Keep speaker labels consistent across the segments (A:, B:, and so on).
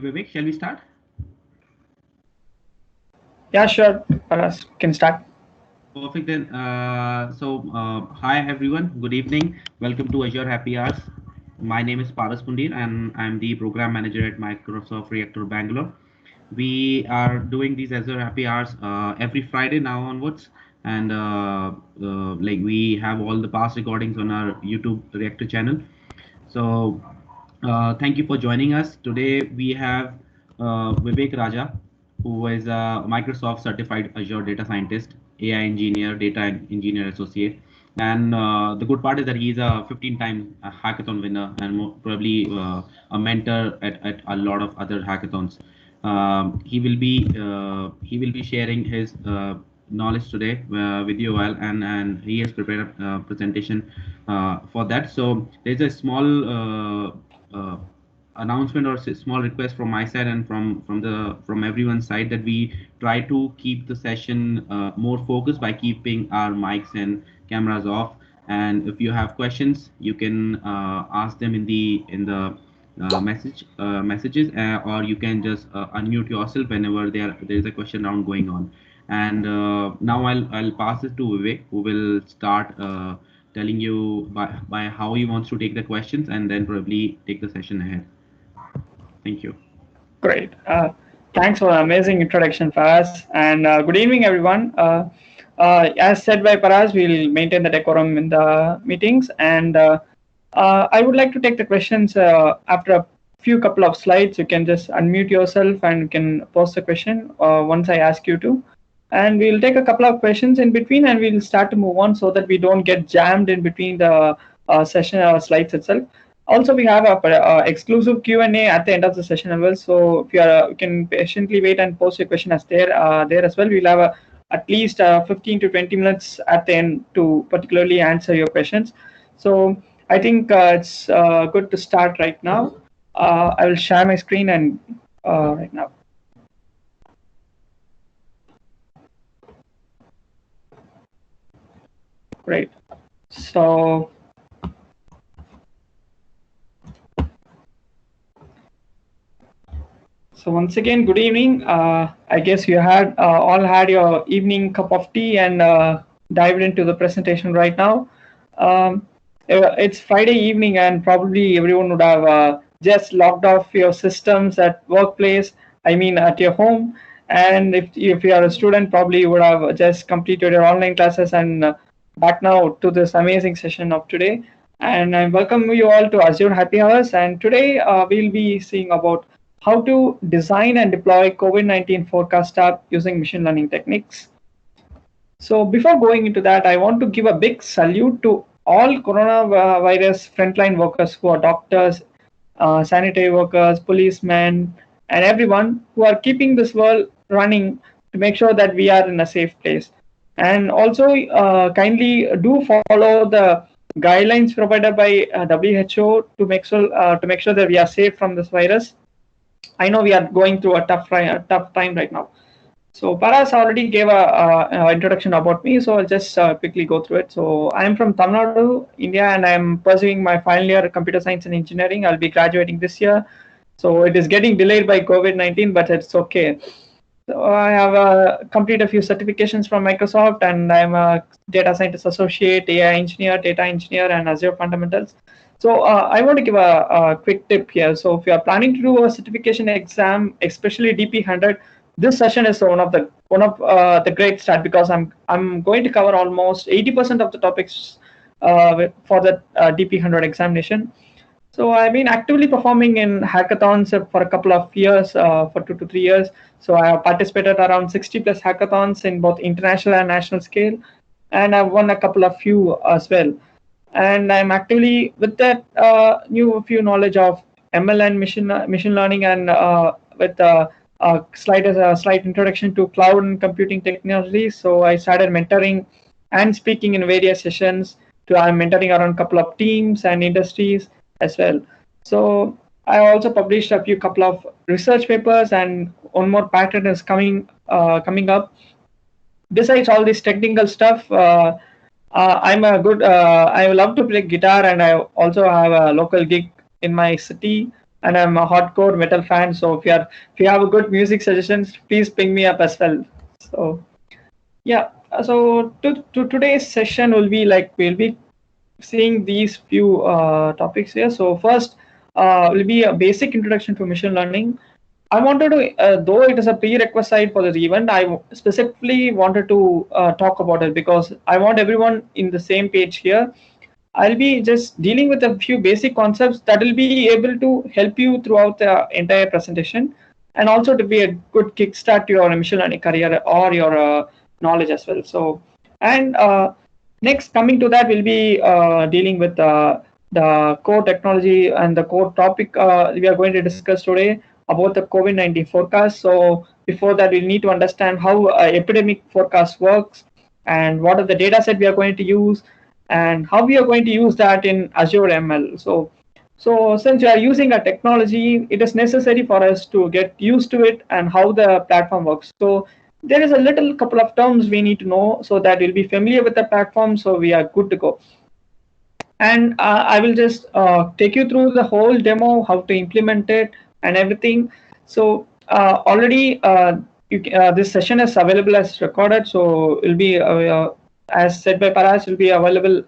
A: Vivek, shall we start?
B: Yeah, sure. Can start.
A: Perfect then. Hi everyone. Good evening. Welcome to Azure Happy Hours. My name is Paras Pundir and I'm the program manager at Microsoft Reactor Bangalore. We are doing these Azure Happy Hours every Friday now onwards, and like we have all the past recordings on our YouTube Reactor channel. So thank you for joining us. Today we have Vivek Raja, who is a Microsoft certified Azure data scientist, AI engineer, data engineer associate. And the good part is that he's a 15-time hackathon winner and probably a mentor at a lot of other hackathons. He will be sharing his knowledge today with you all, and he has prepared a presentation for that. So there's a small announcement or small request from my side and from everyone's side that we try to keep the session more focused by keeping our mics and cameras off. And if you have questions, you can ask them in the messages, or you can just unmute yourself whenever there is a question round going on. And now I'll pass it to Vivek, who will start telling you by how he wants to take the questions, and then probably take the session ahead. Thank you.
B: Great. Thanks for the amazing introduction, Faraz. And good evening, everyone. As said by Faraz, we'll maintain the decorum in the meetings. And I would like to take the questions after a few couple of slides. You can just unmute yourself and you can post the question once I ask you to. And we'll take a couple of questions in between and we'll start to move on so that we don't get jammed in between the session or slides itself. Also, we have a exclusive Q&A at the end of the session as well. So if you can patiently wait and post your question as there as well. We'll have at least 15 to 20 minutes at the end to particularly answer your questions. So I think it's good to start right now. I will share my screen and right now. Great. So once again, good evening. I guess you had all had your evening cup of tea and dived into the presentation right now. It's Friday evening and probably everyone would have just logged off your systems at workplace, I mean at your home. And if you are a student, probably you would have just completed your online classes and back now to this amazing session of today. And I welcome you all to Azure Happy Hours. And today we'll be seeing about how to design and deploy COVID-19 forecast app using machine learning techniques. So before going into that, I want to give a big salute to all coronavirus frontline workers who are doctors, sanitary workers, policemen, and everyone who are keeping this world running to make sure that we are in a safe place. And also kindly do follow the guidelines provided by WHO to make sure that we are safe from this virus. I know we are going through a tough time right now. So Paras already gave a introduction about me, so I'll just quickly go through it. So I am from Tamil Nadu, India, and I'm pursuing my final year computer science and engineering. I'll be graduating this year. So it is getting delayed by COVID-19, but it's okay. So I have completed a few certifications from Microsoft, and I'm a data scientist associate, AI engineer, data engineer, and Azure fundamentals. So I want to give a quick tip here. So if you are planning to do a certification exam, especially DP100, this session is one of the great start because I'm going to cover almost 80% of the topics for the DP100 examination. So I've been actively performing in hackathons for a couple of years, for 2 to 3 years. So I have participated around 60 plus hackathons in both international and national scale, and I've won a few as well. And I'm actively with that few knowledge of ML and machine learning, and with a slight introduction to cloud and computing technologies. So I started mentoring and speaking in various sessions. I'm mentoring around a couple of teams and industries as well. So I also published a couple of research papers, and one more patent is coming up. Besides all this technical stuff, I love to play guitar, and I also have a local gig in my city. and I'm a hardcore metal fan. So if you have a good music suggestions, please ping me up as well. So yeah, so to today's session will be like we'll be seeing these few topics here. So first will be a basic introduction to machine learning. I wanted to, though it is a prerequisite for this event, I specifically wanted to talk about it because I want everyone in the same page here. I'll be just dealing with a few basic concepts that will be able to help you throughout the entire presentation, and also to be a good kickstart to your machine learning career or your knowledge as well. So, and next coming to that, we'll be dealing with the core technology and the core topic we are going to discuss today about the COVID-19 forecast. So before that, we need to understand how epidemic forecast works and what are the data set we are going to use and how we are going to use that in Azure ML. So since we are using a technology, it is necessary for us to get used to it and how the platform works. So there is a little couple of terms we need to know so that we'll be familiar with the platform, so we are good to go. And I will just take you through the whole demo, how to implement it and everything. So already this session is available as recorded, so it will be as said by Paras, will be available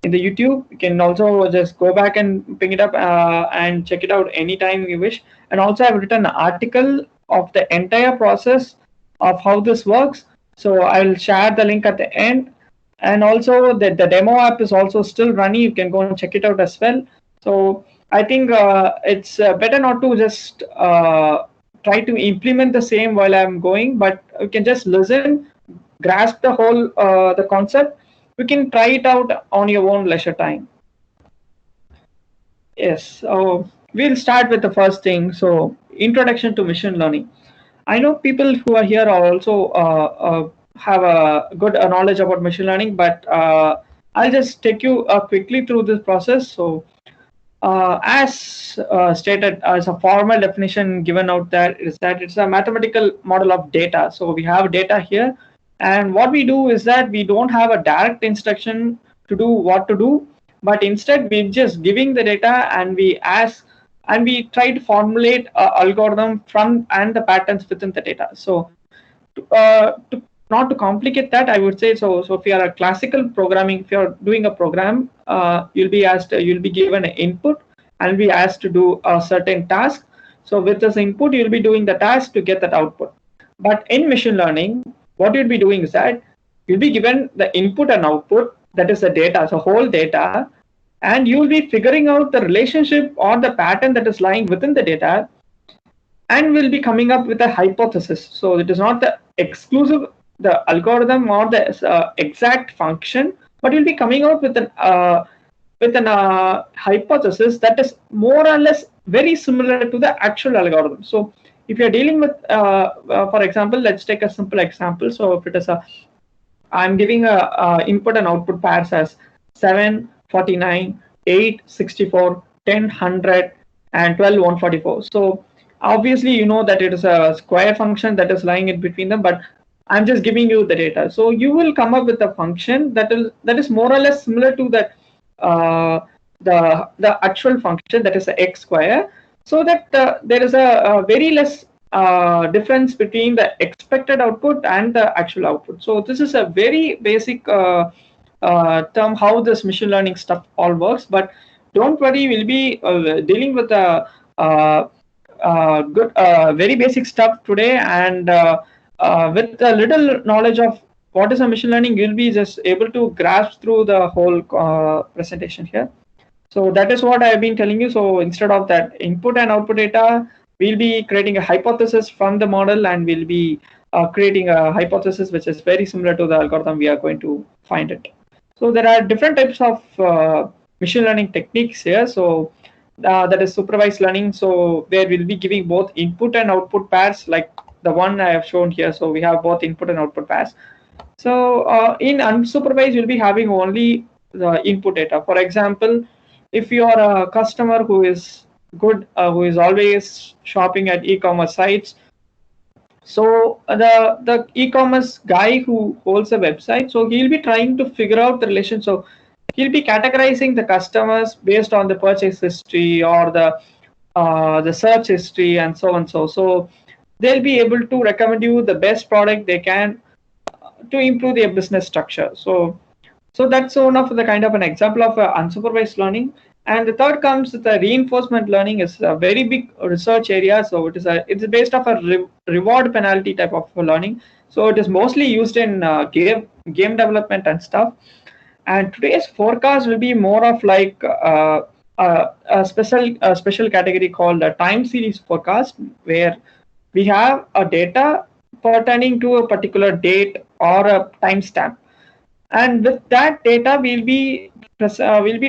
B: in the YouTube. You can also just go back and pick it up and check it out anytime you wish. And also I've written an article of the entire process of how this works. So I will share the link at the end. And also the demo app is also still running. You can go and check it out as well. So I think it's better not to just try to implement the same while I'm going, but you can just listen, grasp the whole the concept. You can try it out on your own leisure time. Yes, so we'll start with the first thing. So introduction to machine learning. I know people who are here are also have a good knowledge about machine learning, but I'll just take you quickly through this process. So as stated, as a formal definition given out there is that it's a mathematical model of data. So we have data here, and what we do is that we don't have a direct instruction to do what to do, but instead we're just giving the data and we ask and we try to formulate an algorithm from and the patterns within the data. So to not to complicate that, I would say, so if you are a classical programming, if you're doing a program, you'll be asked, you'll be given an input and be asked to do a certain task. So with this input, you'll be doing the task to get that output. But in machine learning, what you'll be doing is that you'll be given the input and output, that is the data, so whole data, and you'll be figuring out the relationship or the pattern that is lying within the data, and we'll be coming up with a hypothesis. So it is not the exclusive, the algorithm or the exact function, but you'll be coming out with an hypothesis that is more or less very similar to the actual algorithm. So if you're dealing with, for example, let's take a simple example. So if it is I'm giving a input and output pairs as 7, 49, 8, 64, 10, 100, and 12, 144. So obviously, you know that it is a square function that is lying in between them, but I'm just giving you the data. So you will come up with a function that is more or less similar to that the actual function, that is a x square, so that there is a very less difference between the expected output and the actual output. So this is a very basic term how this machine learning stuff all works. But don't worry, we'll be dealing with a good very basic stuff today, and with a little knowledge of what is a machine learning, you'll be just able to grasp through the whole presentation here. So that is what I've been telling you. So instead of that input and output data, we'll be creating a hypothesis from the model, and we'll be creating a hypothesis which is very similar to the algorithm we are going to find it. So there are different types of machine learning techniques here. So that is supervised learning. So where we'll be giving both input and output pairs, like the one I have shown here. So we have both input and output pairs. So in unsupervised, you'll be having only the input data. For example, if you are a customer who is good, who is always shopping at e-commerce sites, so the e-commerce guy who holds a website, so he'll be trying to figure out the relation. So he'll be categorizing the customers based on the purchase history or the the search history, and so on. So they'll be able to recommend you the best product they can to improve their business structure. So that's one of the kind of an example of unsupervised learning. And the third comes the reinforcement learning is a very big research area. So it's based off a reward penalty type of learning. So it is mostly used in game development and stuff. And today's forecast will be more of like a special category called a time series forecast, where we have a data pertaining to a particular date or a timestamp, and with that data we'll be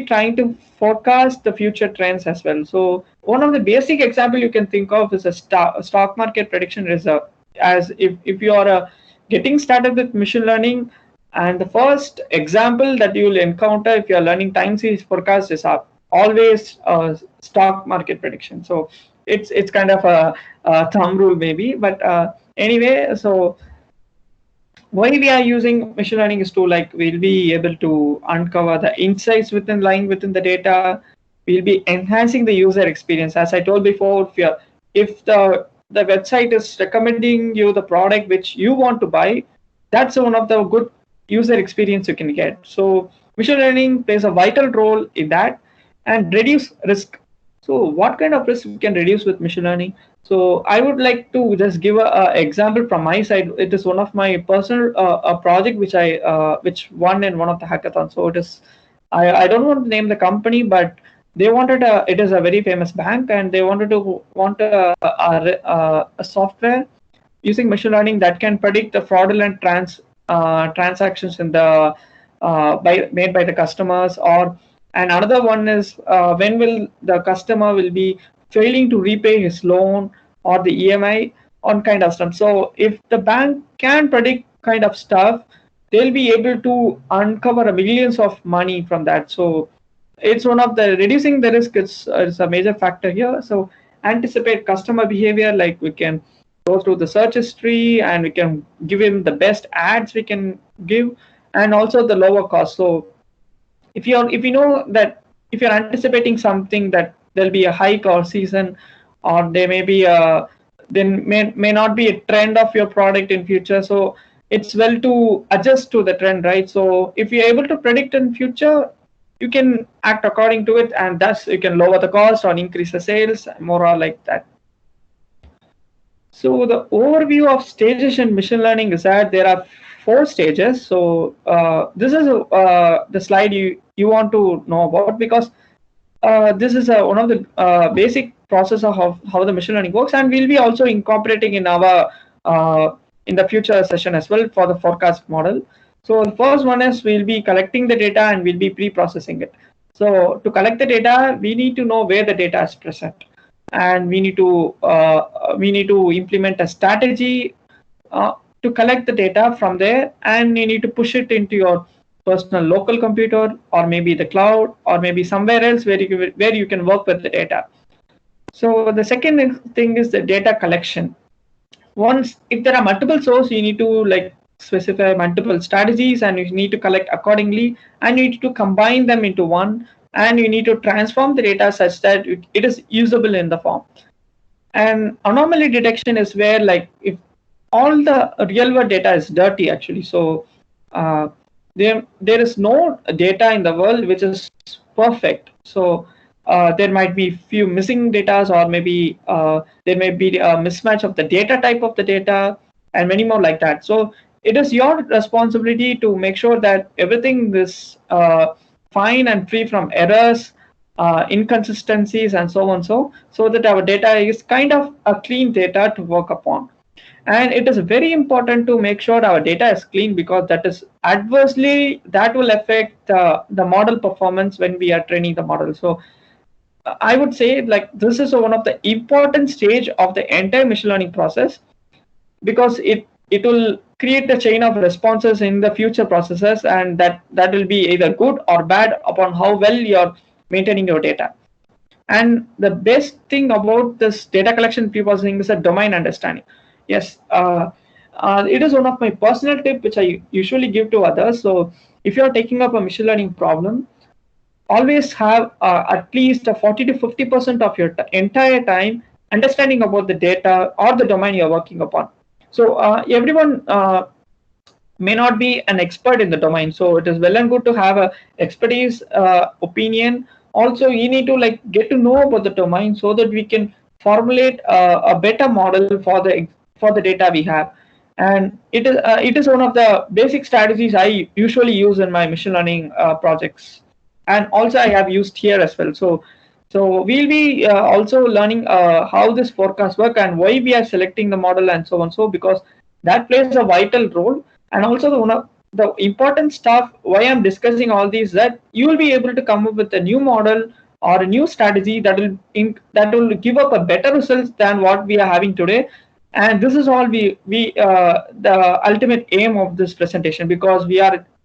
B: trying to forecast the future trends as well. So one of the basic example you can think of is a stock market prediction reserve. As if you are getting started with machine learning, and the first example that you will encounter if you are learning time series forecast is always stock market prediction. So it's kind of a thumb rule maybe, but anyway, so why we are using machine learning is to, like, we'll be able to uncover the insights lying within the data. We'll be enhancing the user experience. As I told before, if the website is recommending you the product which you want to buy, that's one of the good user experience you can get. So machine learning plays a vital role in that, and reduce risk. So what kind of risk we can reduce with machine learning? So I would like to just give a example from my side. It is one of my personal a project which won in one of the hackathons. So it is, I don't want to name the company, but it is a very famous bank, and they want a software using machine learning that can predict the fraudulent transactions in the made by the customers. And another one is when will the customer will be failing to repay his loan or the EMI on kind of stuff. So if the bank can predict kind of stuff, they'll be able to uncover millions of money from that. So it's one of the reducing the risk is a major factor here. So anticipate customer behavior, like we can go through the search history and we can give him the best ads we can give, and also the lower cost. So if you know that if you're anticipating something that there'll be a hike or season, or there may be then may not be a trend of your product in future, so it's well to adjust to the trend, right? So if you're able to predict in future, you can act according to it, and thus you can lower the cost or increase the sales, more or like that. So the overview of stages in machine learning is that there are 4 stages. So this is the slide you want to know about, because this is one of the basic process of how the machine learning works, and we'll be also incorporating in our in the future session as well for the forecast model. So the first one is we'll be collecting the data and we'll be pre-processing it. So to collect the data, we need to know where the data is present, and we need to implement a strategy to collect the data from there, and you need to push it into your personal local computer, or maybe the cloud, or maybe somewhere else where you can work with the data. So the second thing is the data collection. Once, if there are multiple sources, you need to like specify multiple strategies, and you need to collect accordingly, and you need to combine them into one, and you need to transform the data such that it is usable in the form. And anomaly detection is where, like, if all the real world data is dirty actually, so there is no data in the world which is perfect. So there might be few missing data, or maybe there may be a mismatch of the data type of the data, and many more like that. So it is your responsibility to make sure that everything is fine and free from errors, inconsistencies, and so on, so that our data is kind of a clean data to work upon. And it is very important to make sure our data is clean, because that will affect the model performance when we are training the model. So I would say, like, this is one of the important stage of the entire machine learning process, because it will create the chain of responses in the future processes, and that will be either good or bad upon how well you're maintaining your data. And the best thing about this data collection pre-processing is a domain understanding. Yes, it is one of my personal tip which I usually give to others. So if you're taking up a machine learning problem, always have at least a 40 to 50% of your entire time understanding about the data or the domain you're working upon. So everyone may not be an expert in the domain, so it is well and good to have a expertise opinion. Also, you need to like get to know about the domain so that we can formulate a better model for the data we have. And it is one of the basic strategies I usually use in my machine learning projects, and also I have used here as well. So we'll be also learning how this forecast work and why we are selecting the model and so on. So because that plays a vital role. And also one of the important stuff why I'm discussing all these, that you will be able to come up with a new model or a new strategy that will give up a better results than what we are having today. And this is all we the ultimate aim of this presentation, because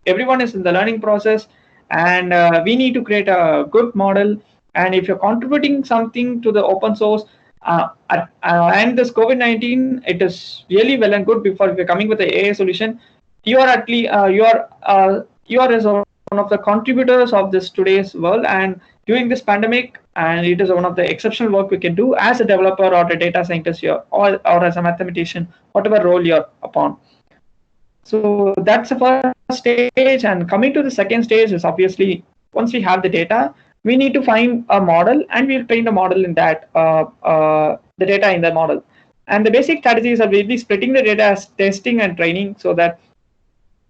B: everyone is in the learning process, and we need to create a good model. And if you're contributing something to the open source, and this COVID-19, it is really well and good. Before, if you're coming with the AI solution, you are at least you are as one of the contributors of this today's world, and during this pandemic, and it is one of the exceptional work we can do as a developer or a data scientist here, or as a mathematician, whatever role you're upon. So that's the first stage. And coming to the second stage is obviously, once we have the data, we need to find a model, and we'll train the model in that the data in the model. And the basic strategies are we'll be splitting the data as testing and training, so that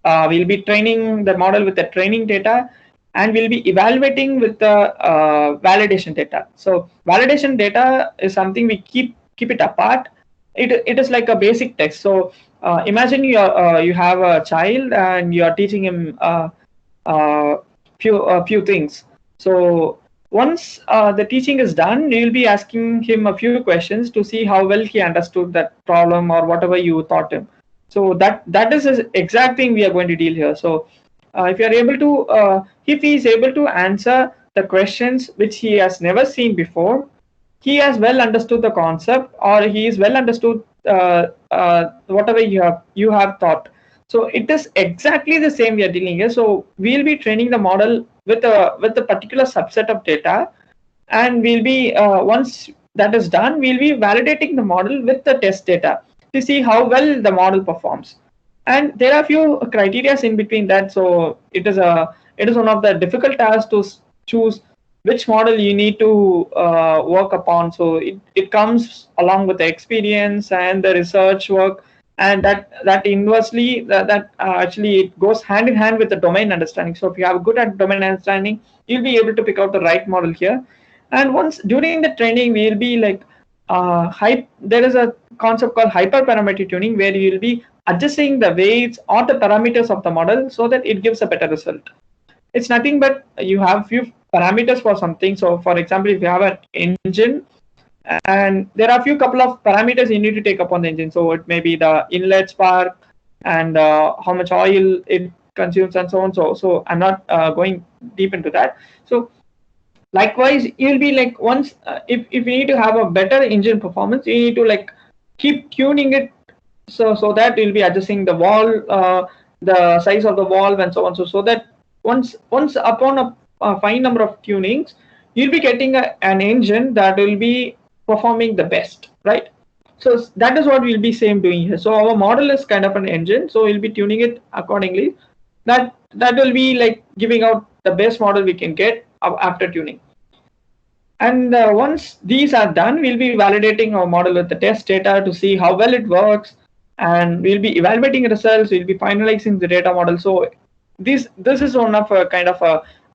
B: we'll be training the model with the training data, and we'll be evaluating with the validation data. So validation data is something we keep it apart. It is like a basic text. So imagine you have a child and you are teaching him few things. So once the teaching is done, you'll be asking him a few questions to see how well he understood that problem or whatever you taught him. So that is the exact thing we are going to deal here. So if you are able to, if he is able to answer the questions which he has never seen before, he has well understood the concept, or he is well understood whatever you have taught. So it is exactly the same we are dealing here. So we'll be training the model with a particular subset of data, and we'll be once that is done, we'll be validating the model with the test data to see how well the model performs. And there are a few criteria in between that. So it is one of the difficult tasks to choose which model you need to work upon. So it comes along with the experience and the research work, and that inversely that actually it goes hand in hand with the domain understanding. So if you have good at domain understanding, you'll be able to pick out the right model here. And once during the training, we'll be like there is a concept called hyperparameter tuning, where you will be adjusting the weights or the parameters of the model so that it gives a better result. It's nothing but you have few parameters for something. So for example, if you have an engine, and there are a few couple of parameters you need to take upon the engine. So it may be the inlet spark, and how much oil it consumes, and so on. So I'm not going deep into that. So likewise, you'll be like, once if you need to have a better engine performance, you need to like keep tuning it, so that you'll be adjusting the valve, the size of the valve, and so on. So that once upon a fine number of tunings, you'll be getting an engine that will be performing the best, right? So that is what we'll be doing here. So our model is kind of an engine, so we'll be tuning it accordingly. That will be like giving out the best model we can get after tuning. And once these are done, we'll be validating our model with the test data to see how well it works, and we'll be evaluating results. We'll be finalizing the data model. So this is one of a kind of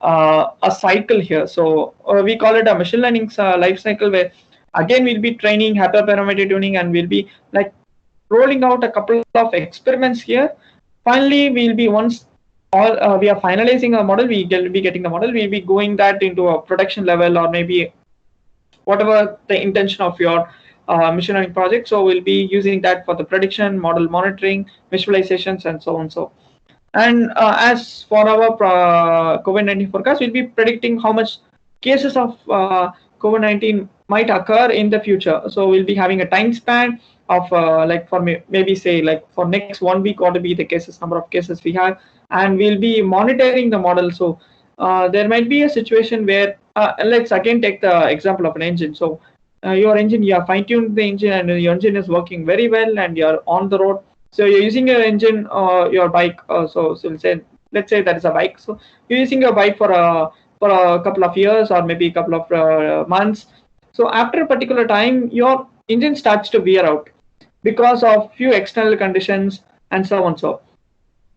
B: a cycle here. So we call it a machine learning life cycle, where again we'll be training hyperparameter tuning, and we'll be like rolling out a couple of experiments here. Finally, we'll be once we are finalizing a model, we will be getting the model, we'll be going that into a production level, or maybe whatever the intention of your machine learning project. So we'll be using that for the prediction, model monitoring, visualizations, and so on. So, and as for our COVID-19 forecast, we'll be predicting how much cases of COVID-19 might occur in the future. So we'll be having a time span of like for maybe say like for next 1 week, what to be the cases, number of cases we have, and we'll be monitoring the model. So there might be a situation where let's again take the example of an engine. So your engine, you have fine-tuned the engine and your engine is working very well and you're on the road. So you're using your engine, your bike. So we'll say, let's say that is a bike. So you're using your bike for a couple of years or maybe a couple of months. So after a particular time, your engine starts to wear out because of few external conditions and so on. So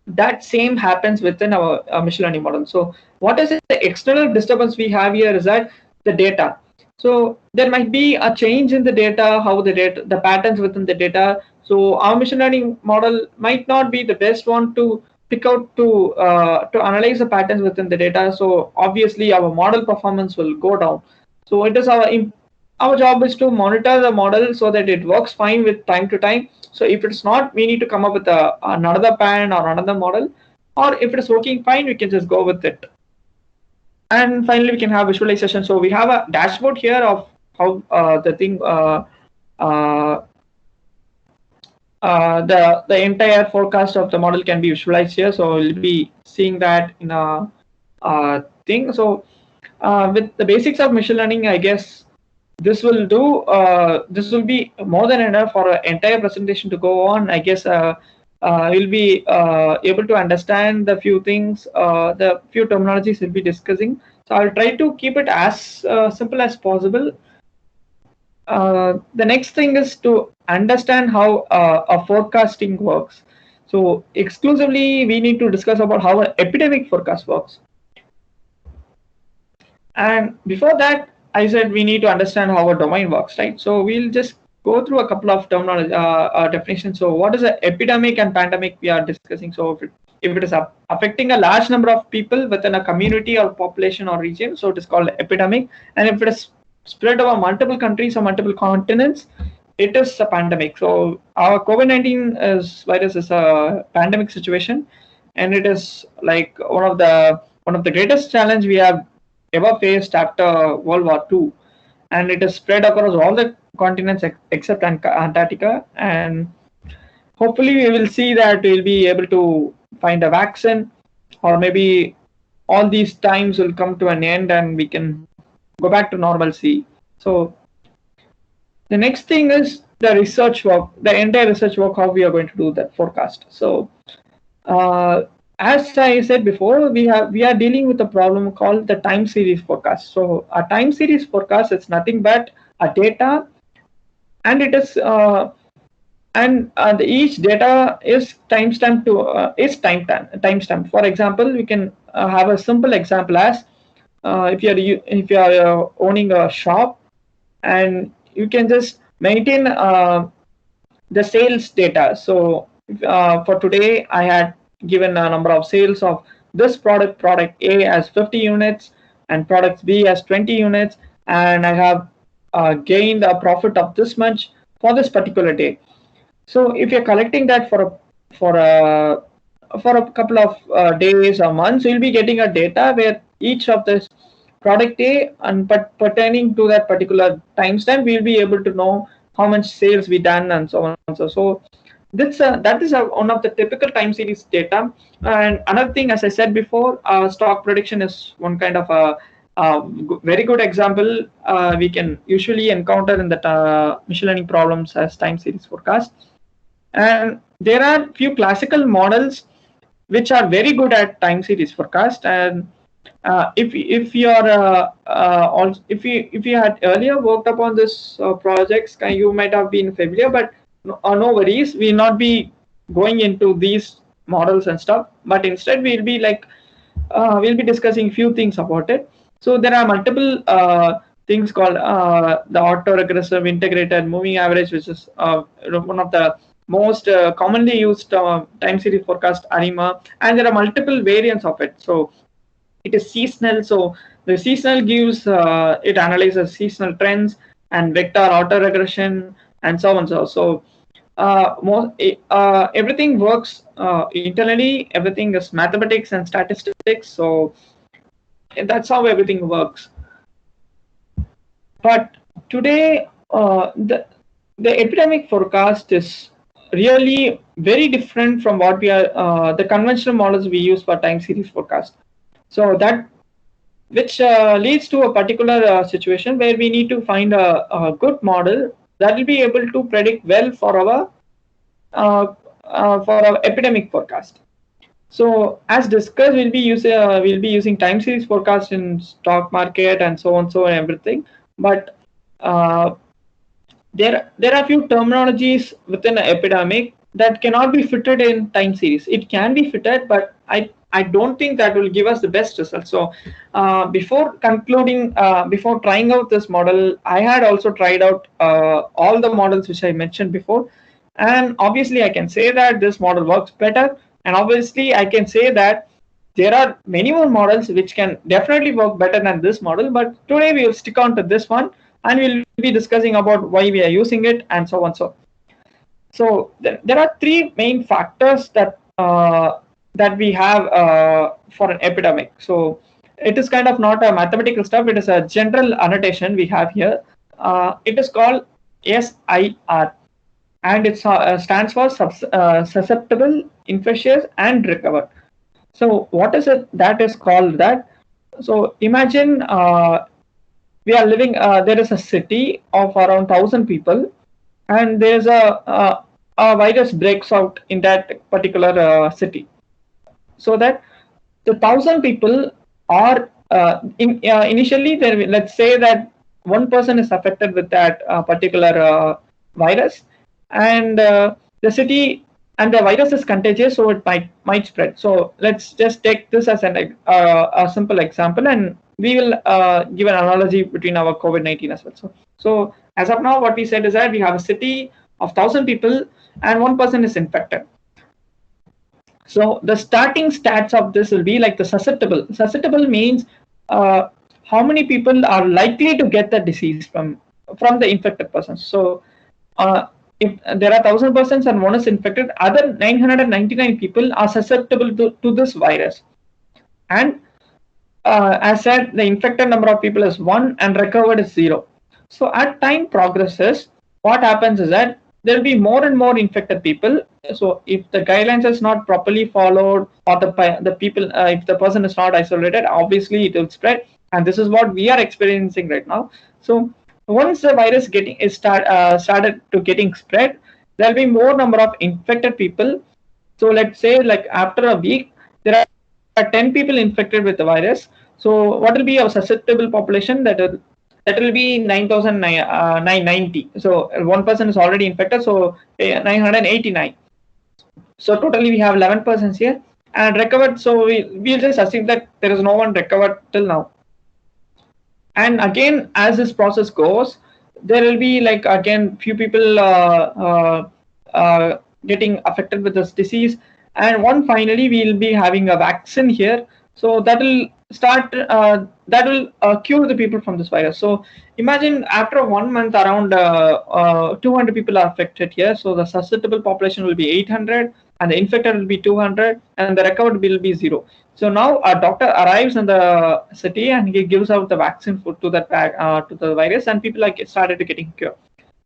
B: that same happens within our machine learning model. So what is the external disturbance we have here is that the data. So there might be a change in the data, how the patterns within the data. So our machine learning model might not be the best one to pick out to analyze the patterns within the data. So obviously our model performance will go down. So it is our job is to monitor the model so that it works fine with time to time. So if it's not, we need to come up with another pattern or another model, or if it is working fine, we can just go with it. And finally, we can have visualization. So we have a dashboard here of how the entire forecast of the model can be visualized here. So we'll be seeing that in a thing. So with the basics of machine learning, I guess this will be more than enough for an entire presentation to go on. I guess we'll be able to understand the few things, the few terminologies we'll be discussing. So I'll try to keep it as simple as possible. The next thing is to understand how a forecasting works. So exclusively, we need to discuss about how an epidemic forecast works. And before that, I said we need to understand how a domain works, right? So we'll just go through a couple of terminology definitions. So what is an epidemic and pandemic we are discussing? So if it is affecting a large number of people within a community or population or region, so it is called epidemic. And if it is spread over multiple countries or multiple continents, it is a pandemic. So our COVID-19 virus is a pandemic situation, and it is like one of the greatest challenge we have ever faced after World War II, and it is spread across all the continents except Antarctica. And hopefully, we will see that we'll be able to find a vaccine, or maybe all these times will come to an end and we can go back to normalcy. So the next thing is the research work, the entire research work, how we are going to do that forecast. So as I said before, we are dealing with a problem called the time series forecast. So a time series forecast is nothing but a data, and it is each data is timestamped to timestamped. For example, we can have a simple example as if you are owning a shop, and you can just maintain the sales data. So for today, I had given a number of sales of this product A as 50 units and product B as 20 units, and I have gained a profit of this much for this particular day. So if you're collecting that for a couple of days or months, you'll be getting a data where each of this product A and pertaining to that particular timestamp, we'll be able to know how much sales we done and so on. So that is one of the typical time series data. And another thing, as I said before, stock prediction is one kind of a very good example we can usually encounter in the machine learning problems as time series forecast. And there are few classical models which are very good at time series forecast. And if you had earlier worked upon this projects, you might have been familiar, but no worries, we'll not be going into these models and stuff, but instead we'll be discussing few things about it. So there are multiple things called the autoregressive integrated moving average, which is one of the most commonly used time series forecast ARIMA, and there are multiple variants of it. So it is seasonal. So the seasonal gives it analyzes seasonal trends and vector autoregression and so on. So everything works internally. Everything is mathematics and statistics. So that's how everything works. But today, the epidemic forecast is really very different from what we are the conventional models we use for time series forecast. So that which leads to a particular situation where we need to find a good model that will be able to predict well uh, for our epidemic forecast. So as discussed, we'll be using time series forecast in stock market and so on, so and everything. But uh, there are few terminologies within an epidemic that cannot be fitted in time series. It can be fitted, but I don't think that will give us the best result. So before trying out this model, I had also tried out all the models which I mentioned before, and obviously I can say that this model works better, and obviously I can say that there are many more models which can definitely work better than this model, but today we will stick on to this one, and we'll be discussing about why we are using it and so on. So there are three main factors that we have for an epidemic. So it is kind of not a mathematical stuff. It is a general annotation we have here. It is called SIR, and it stands for susceptible, infectious, and recovered. So what is it that is called that? So imagine we are living. There is a city of around 1,000 people, and there's a virus breaks out in that particular city. So that the 1,000 people are initially there. Let's say that one person is affected with that particular virus, and the city and the virus is contagious, so it might spread. So let's just take this as a simple example, and we will give an analogy between our COVID-19 as well. So as of now, what we said is that we have a city of 1,000 people and one person is infected. So the starting stats of this will be like the susceptible. Susceptible means how many people are likely to get the disease from the infected person. So if there are 1,000 persons and one is infected, other 999 people are susceptible to this virus. And as said, the infected number of people is 1 and recovered is 0. So as time progresses, what happens is that there will be more and more infected people. So if the guidelines is not properly followed, or the people, if the person is not isolated, obviously it will spread. And this is what we are experiencing right now. So once the virus started to getting spread, there will be more number of infected people. So let's say like after a week, there are 10 people infected with the virus. So what will be our susceptible population? That will be 9,990. So one person is already infected, so 989. So totally we have 11 persons here and recovered. So we'll just assume that there is no one recovered till now. And again, as this process goes, there will be like again few people getting affected with this disease, and one finally we'll be having a vaccine here. So that will cure the people from this virus. So imagine after 1 month, around 200 people are affected here. So the susceptible population will be 800, and the infected will be 200, and the recovered will be 0. So now a doctor arrives in the city and he gives out the vaccine to the virus, and people like started to getting cured.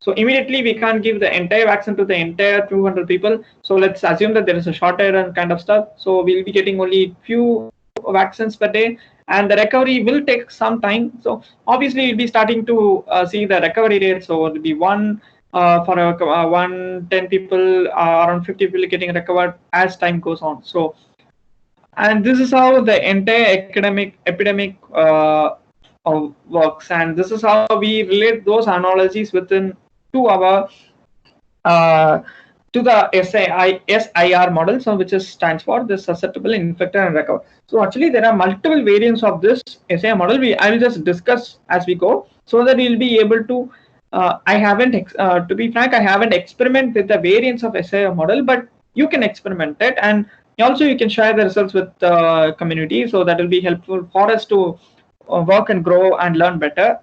B: So immediately we can't give the entire vaccine to the entire 200 people. So let's assume that there is a shortage and kind of stuff. So we'll be getting only few vaccines per day, and the recovery will take some time. So obviously we'll be starting to see the recovery rate. So it'll be for 110 people, around 50 people getting recovered as time goes on. So, and this is how the entire epidemic works, and this is how we relate those analogies within to our uh, to the SIR model, so which stands for the susceptible, infected, and recovered. So actually there are multiple variants of this SIR model. I will just discuss as we go, so that we'll be able to. I haven't, to be frank, I haven't experimented with the variants of SIR model, but you can experiment it, and also you can share the results with the community. So that will be helpful for us to work and grow and learn better.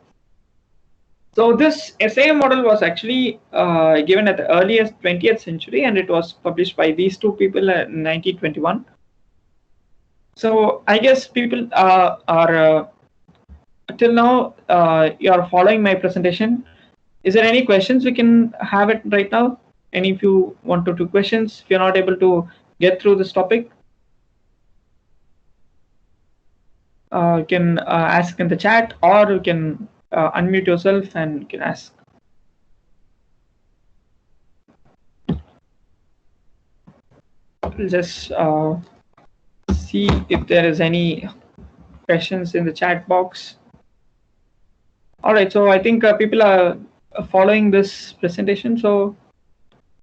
B: So this SIM model was actually given at the earliest 20th century, and it was published by these two people in 1921. So I guess people are till now you are following my presentation. Is there any questions? We can have it right now. Any few 1 to 2 questions if you're not able to get through this topic. You can ask in the chat, or you can unmute yourself and you can ask. We'll just see if there is any questions in the chat box. All right, so I think people are following this presentation. So,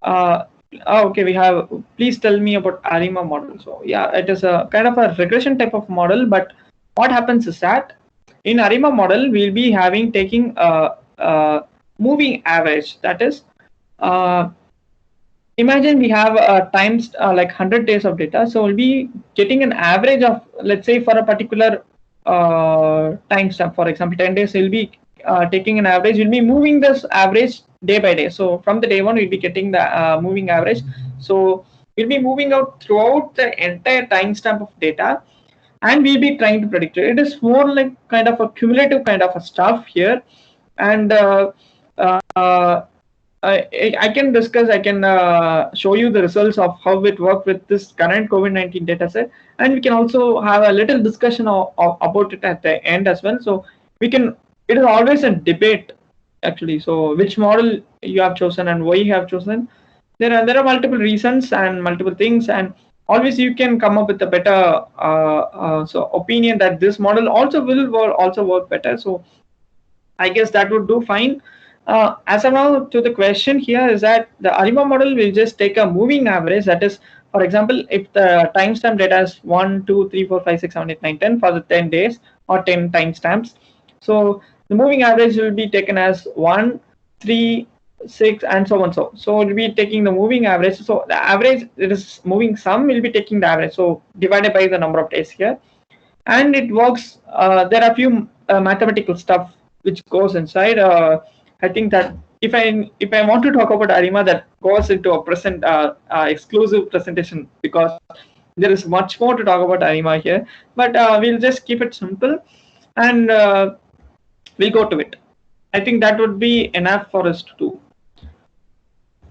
B: okay, we have. Please tell me about ARIMA model. So, yeah, it is a kind of a regression type of model. But what happens is that in ARIMA model, we'll be taking a moving average. That is, imagine we have times like 100 days of data. So we'll be getting an average of, let's say, for a particular timestamp. For example, 10 days, we'll be taking an average. We'll be moving this average day by day. So from the day one, we'll be getting the moving average. So we'll be moving out throughout the entire timestamp of data, and we'll be trying to predict it. It is more like kind of a cumulative kind of a stuff here. And uh, I can discuss, I can show you the results of how it worked with this current COVID-19 dataset, and we can also have a little discussion about it at the end as well. So we can, it is always a debate actually. So which model you have chosen and why you have chosen. There are multiple reasons and multiple things, and always you can come up with a better so opinion that this model also will also work better. So I guess that would do fine. As of now, to the question here is that the ARIMA model will just take a moving average. That is, for example, if the timestamp data is 1, 2, 3, 4, 5, 6, 7, 8, 9, 10 for the 10 days or 10 timestamps. So the moving average will be taken as 1, 3, 6, and so on. So we'll be taking the moving average. So the average, it is moving sum, will be taking the average. So divided by the number of days here. And it works. There are a few mathematical stuff which goes inside. I think that if I want to talk about ARIMA, that goes into a exclusive presentation, because there is much more to talk about ARIMA here. But we'll just keep it simple, and we'll go to it. I think that would be enough for us to do.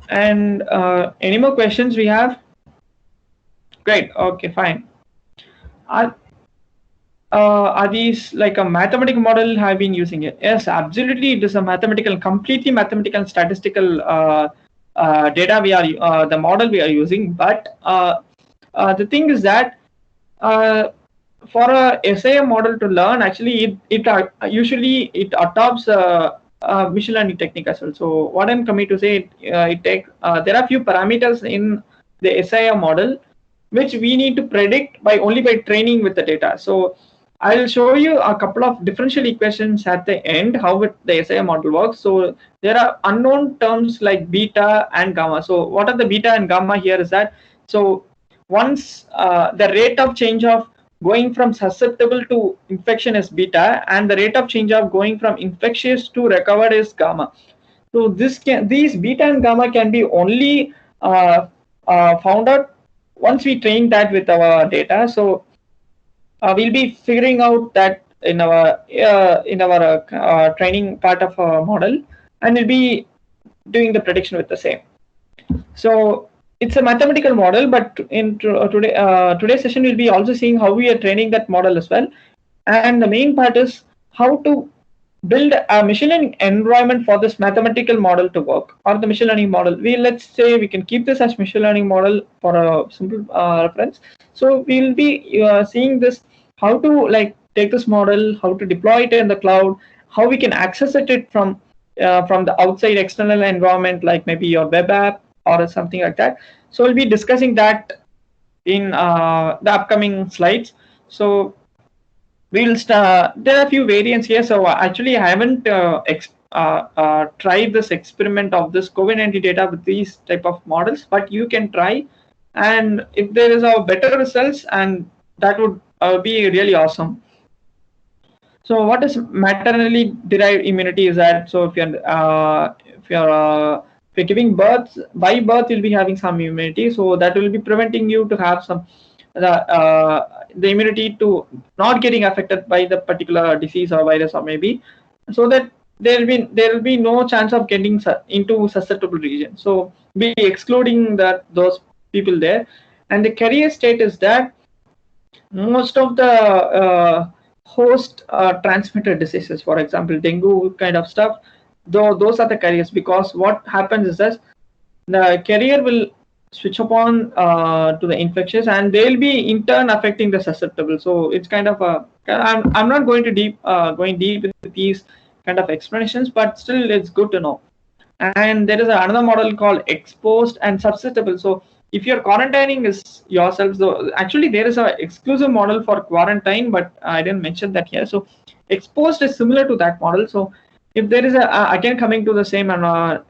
B: And any more questions we have? Great. Okay, fine. Are these like a mathematical model have been using it? Yes, absolutely. It is a completely mathematical and statistical data the model we are using. But the thing is that for a SIM model to learn, actually, it usually it adopts machine learning technique as well. So what I'm coming to say, there are few parameters in the SIM model which we need to predict only by training with the data. So I'll show you a couple of differential equations at the end, how the SIM model works. So there are unknown terms like beta and gamma. So what are the beta and gamma here is that, so once the rate of change of going from susceptible to infection is beta, and the rate of change of going from infectious to recovered is gamma. So these beta and gamma can be only found out once we train that with our data. So we'll be figuring out that in our training part of our model, and we'll be doing the prediction with the same. So it's a mathematical model, but in today's session we'll be also seeing how we are training that model as well. And the main part is how to build a machine learning environment for this mathematical model to work, or the machine learning model. Let's say we can keep this as machine learning model for a simple reference. So we'll be seeing this, how to like take this model, how to deploy it in the cloud, how we can access it from the outside external environment, like maybe your web app or something like that. So we'll be discussing that in the upcoming slides. So we'll start. There are a few variants here. So actually, I haven't tried this experiment of this COVID-19 data with these type of models, but you can try. And if there is a better results, and that would be really awesome. So what is maternally derived immunity is that, so if you're giving birth, by birth you'll be having some immunity, so that will be preventing you to have some the immunity to not getting affected by the particular disease or virus, or maybe, so that there will be no chance of getting into susceptible region. So be excluding those people there. And the carrier state is that most of the host transmitted diseases, for example, dengue kind of stuff. Though those are the carriers, because what happens is that the carrier will switch upon to the infectious, and they'll be in turn affecting the susceptible. So it's kind of a, I'm not going to going deep with these kind of explanations, but still it's good to know. And there is another model called exposed and susceptible. So if you're quarantining is yourself, so actually there is a exclusive model for quarantine, but I didn't mention that here. So exposed is similar to that model. So if there is a, again coming to the same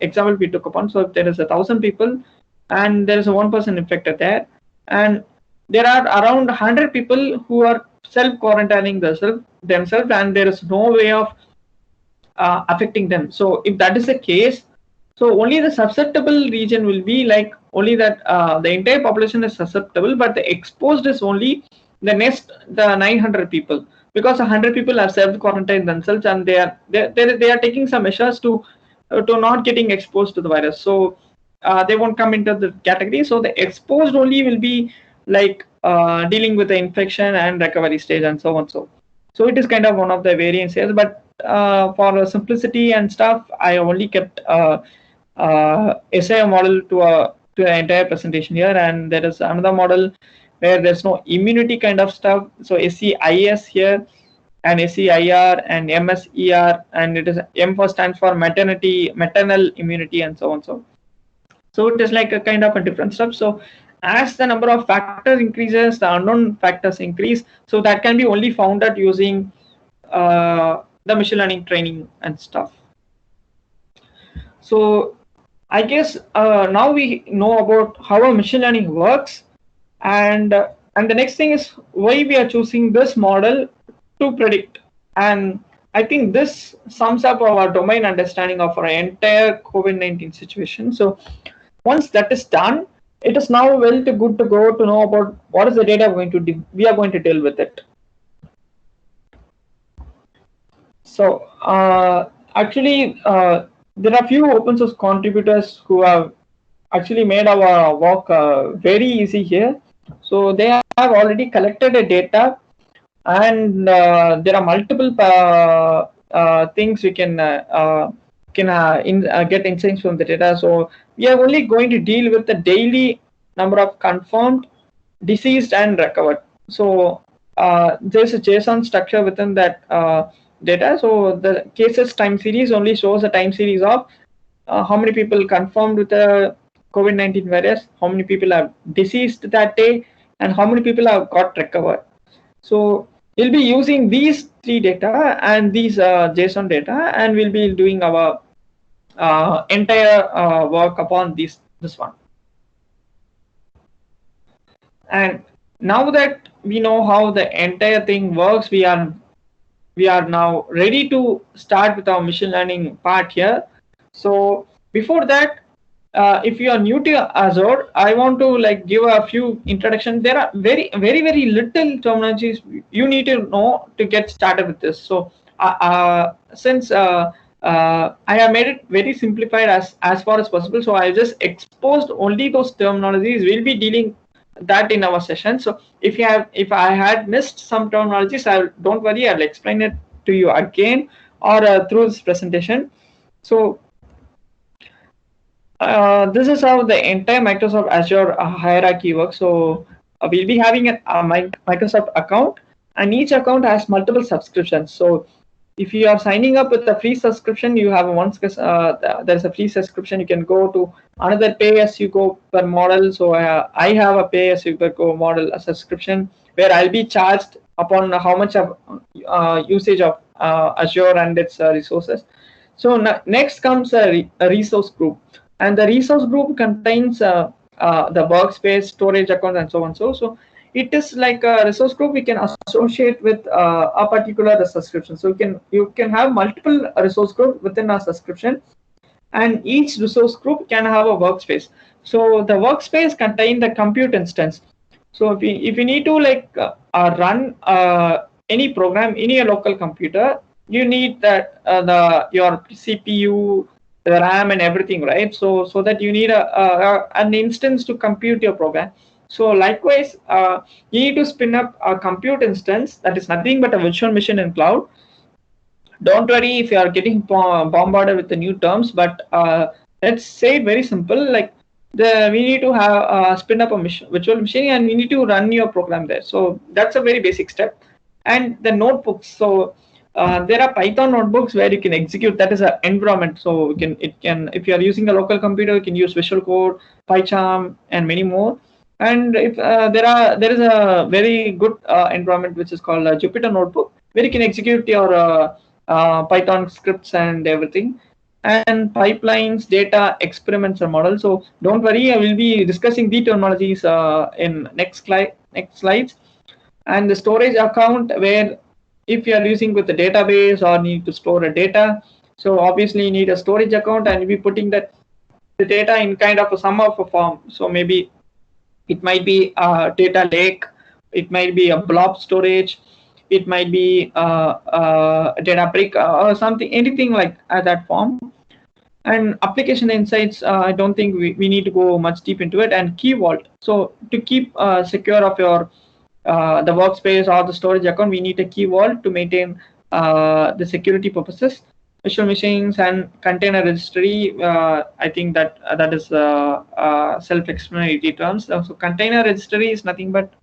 B: example we took upon, so if there is 1,000 people and there is a one person infected there, and there are around 100 people who are self quarantining themselves, and there is no way of affecting them. So if that is the case, so only the susceptible region will be like only that the entire population is susceptible, but the exposed is only the 900 people, because 100 people have self quarantined themselves, and they are taking some measures to not getting exposed to the virus. So they won't come into the category. So the exposed only will be like dealing with the infection and recovery stage and so on. So it is kind of one of the variants here, but for simplicity and stuff, I only kept SI model to an entire presentation here, and there is another model where there's no immunity kind of stuff. So SCIS here, and SCIR and MSER, and it is M for stands for maternal immunity, and so on. So it is like a kind of a different stuff. So as the number of factors increases, the unknown factors increase. So that can be only found out using the machine learning training and stuff. So I guess now we know about how a machine learning works, and the next thing is why we are choosing this model to predict. And I think this sums up our domain understanding of our entire COVID-19 situation. So once that is done, it is now good to go to know about what is the data we are going to deal with it. So actually, there are few open source contributors who have actually made our work very easy here. So they have already collected the data, and there are multiple things we can get insights from the data. So we are only going to deal with the daily number of confirmed, deceased, and recovered. So there's a JSON structure within that data. So the cases time series only shows a time series of how many people confirmed with the COVID-19 virus, how many people are deceased that day, and how many people have got recovered. So we'll be using these three data and these JSON data, and we'll be doing our entire work upon this one. And now that we know how the entire thing works, we are now ready to start with our machine learning part here. So before that, if you are new to Azure, I want to give a few introduction. There are very little terminologies you need to know to get started with this. So since I have made it very simplified as far as possible, so I just exposed only those terminologies. We'll be dealing that in our session. So if I had missed some terminologies, don't worry, I'll explain it to you again or through this presentation. So this is how the entire Microsoft Azure hierarchy works. So we'll be having a Microsoft account, and each account has multiple subscriptions. So if you are signing up with a free subscription, you have there's a free subscription. You can go to another pay as you go per model. So I have a pay as you go model, a subscription where I'll be charged upon how much of usage of Azure and its resources. So next comes a resource group, and the resource group contains the workspace, storage account, and so on. So it is like a resource group we can associate with a particular subscription. So you can have multiple resource group within a subscription, and each resource group can have a workspace. So the workspace contain the compute instance. So if you need to run any program in your local computer, you need that your CPU, the RAM, and everything, right? So that you need an instance to compute your program. So likewise, you need to spin up a compute instance that is nothing but a virtual machine in cloud. Don't worry if you are getting bombarded with the new terms, but let's say it very simple. Like we need to have spin up a virtual machine, and we need to run your program there. So that's a very basic step. And the notebooks. So there are Python notebooks where you can execute. That is an environment. So if you are using a local computer, you can use Visual Code, PyCharm, and many more. And if there is a very good environment which is called Jupyter Notebook, where you can execute your Python scripts and everything, and pipelines, data, experiments, and models. So don't worry, I will be discussing the terminologies in next slides. And the storage account, where if you are using with the database or need to store a data, so obviously you need a storage account, and you'll be putting that the data in kind of a sum of a form. So maybe it might be a data lake, it might be a blob storage, it might be a data brick or something, anything like that form. And application insights, I don't think we need to go much deep into it. And key vault. So to keep secure of your the workspace or the storage account, we need a key vault to maintain the security purposes. Virtual machines and container registry, I think that is self-explanatory terms. So container registry is nothing but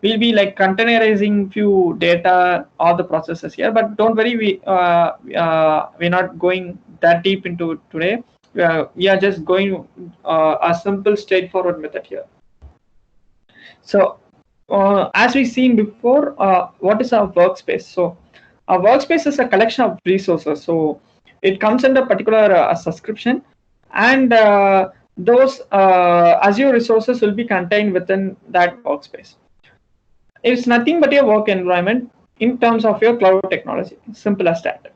B: we'll be like containerizing few data or the processes here. But don't worry, we're not going that deep into it today. We are just going a simple, straightforward method here. So as we've seen before, what is our workspace? So a workspace is a collection of resources. So it comes under particular subscription, and those Azure resources will be contained within that workspace. It's nothing but your work environment in terms of your cloud technology. Simple as that.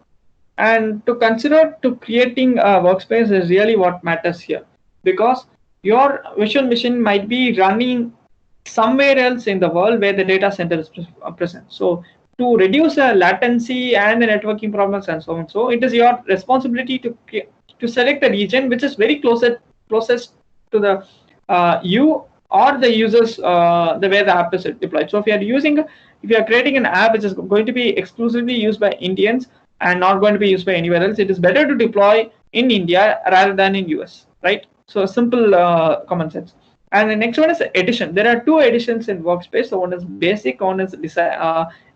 B: And to consider to creating a workspace is really what matters here, because your virtual machine might be running somewhere else in the world where the data center is present. So to reduce the latency and the networking problems and so on, so it is your responsibility to select a region which is very closest to the you or the users the way the app is deployed. So if you are creating an app which is going to be exclusively used by Indians and not going to be used by anywhere else, it is better to deploy in India rather than in US, right? So simple common sense. And the next one is edition. There are two editions in Workspace. So one is basic, one is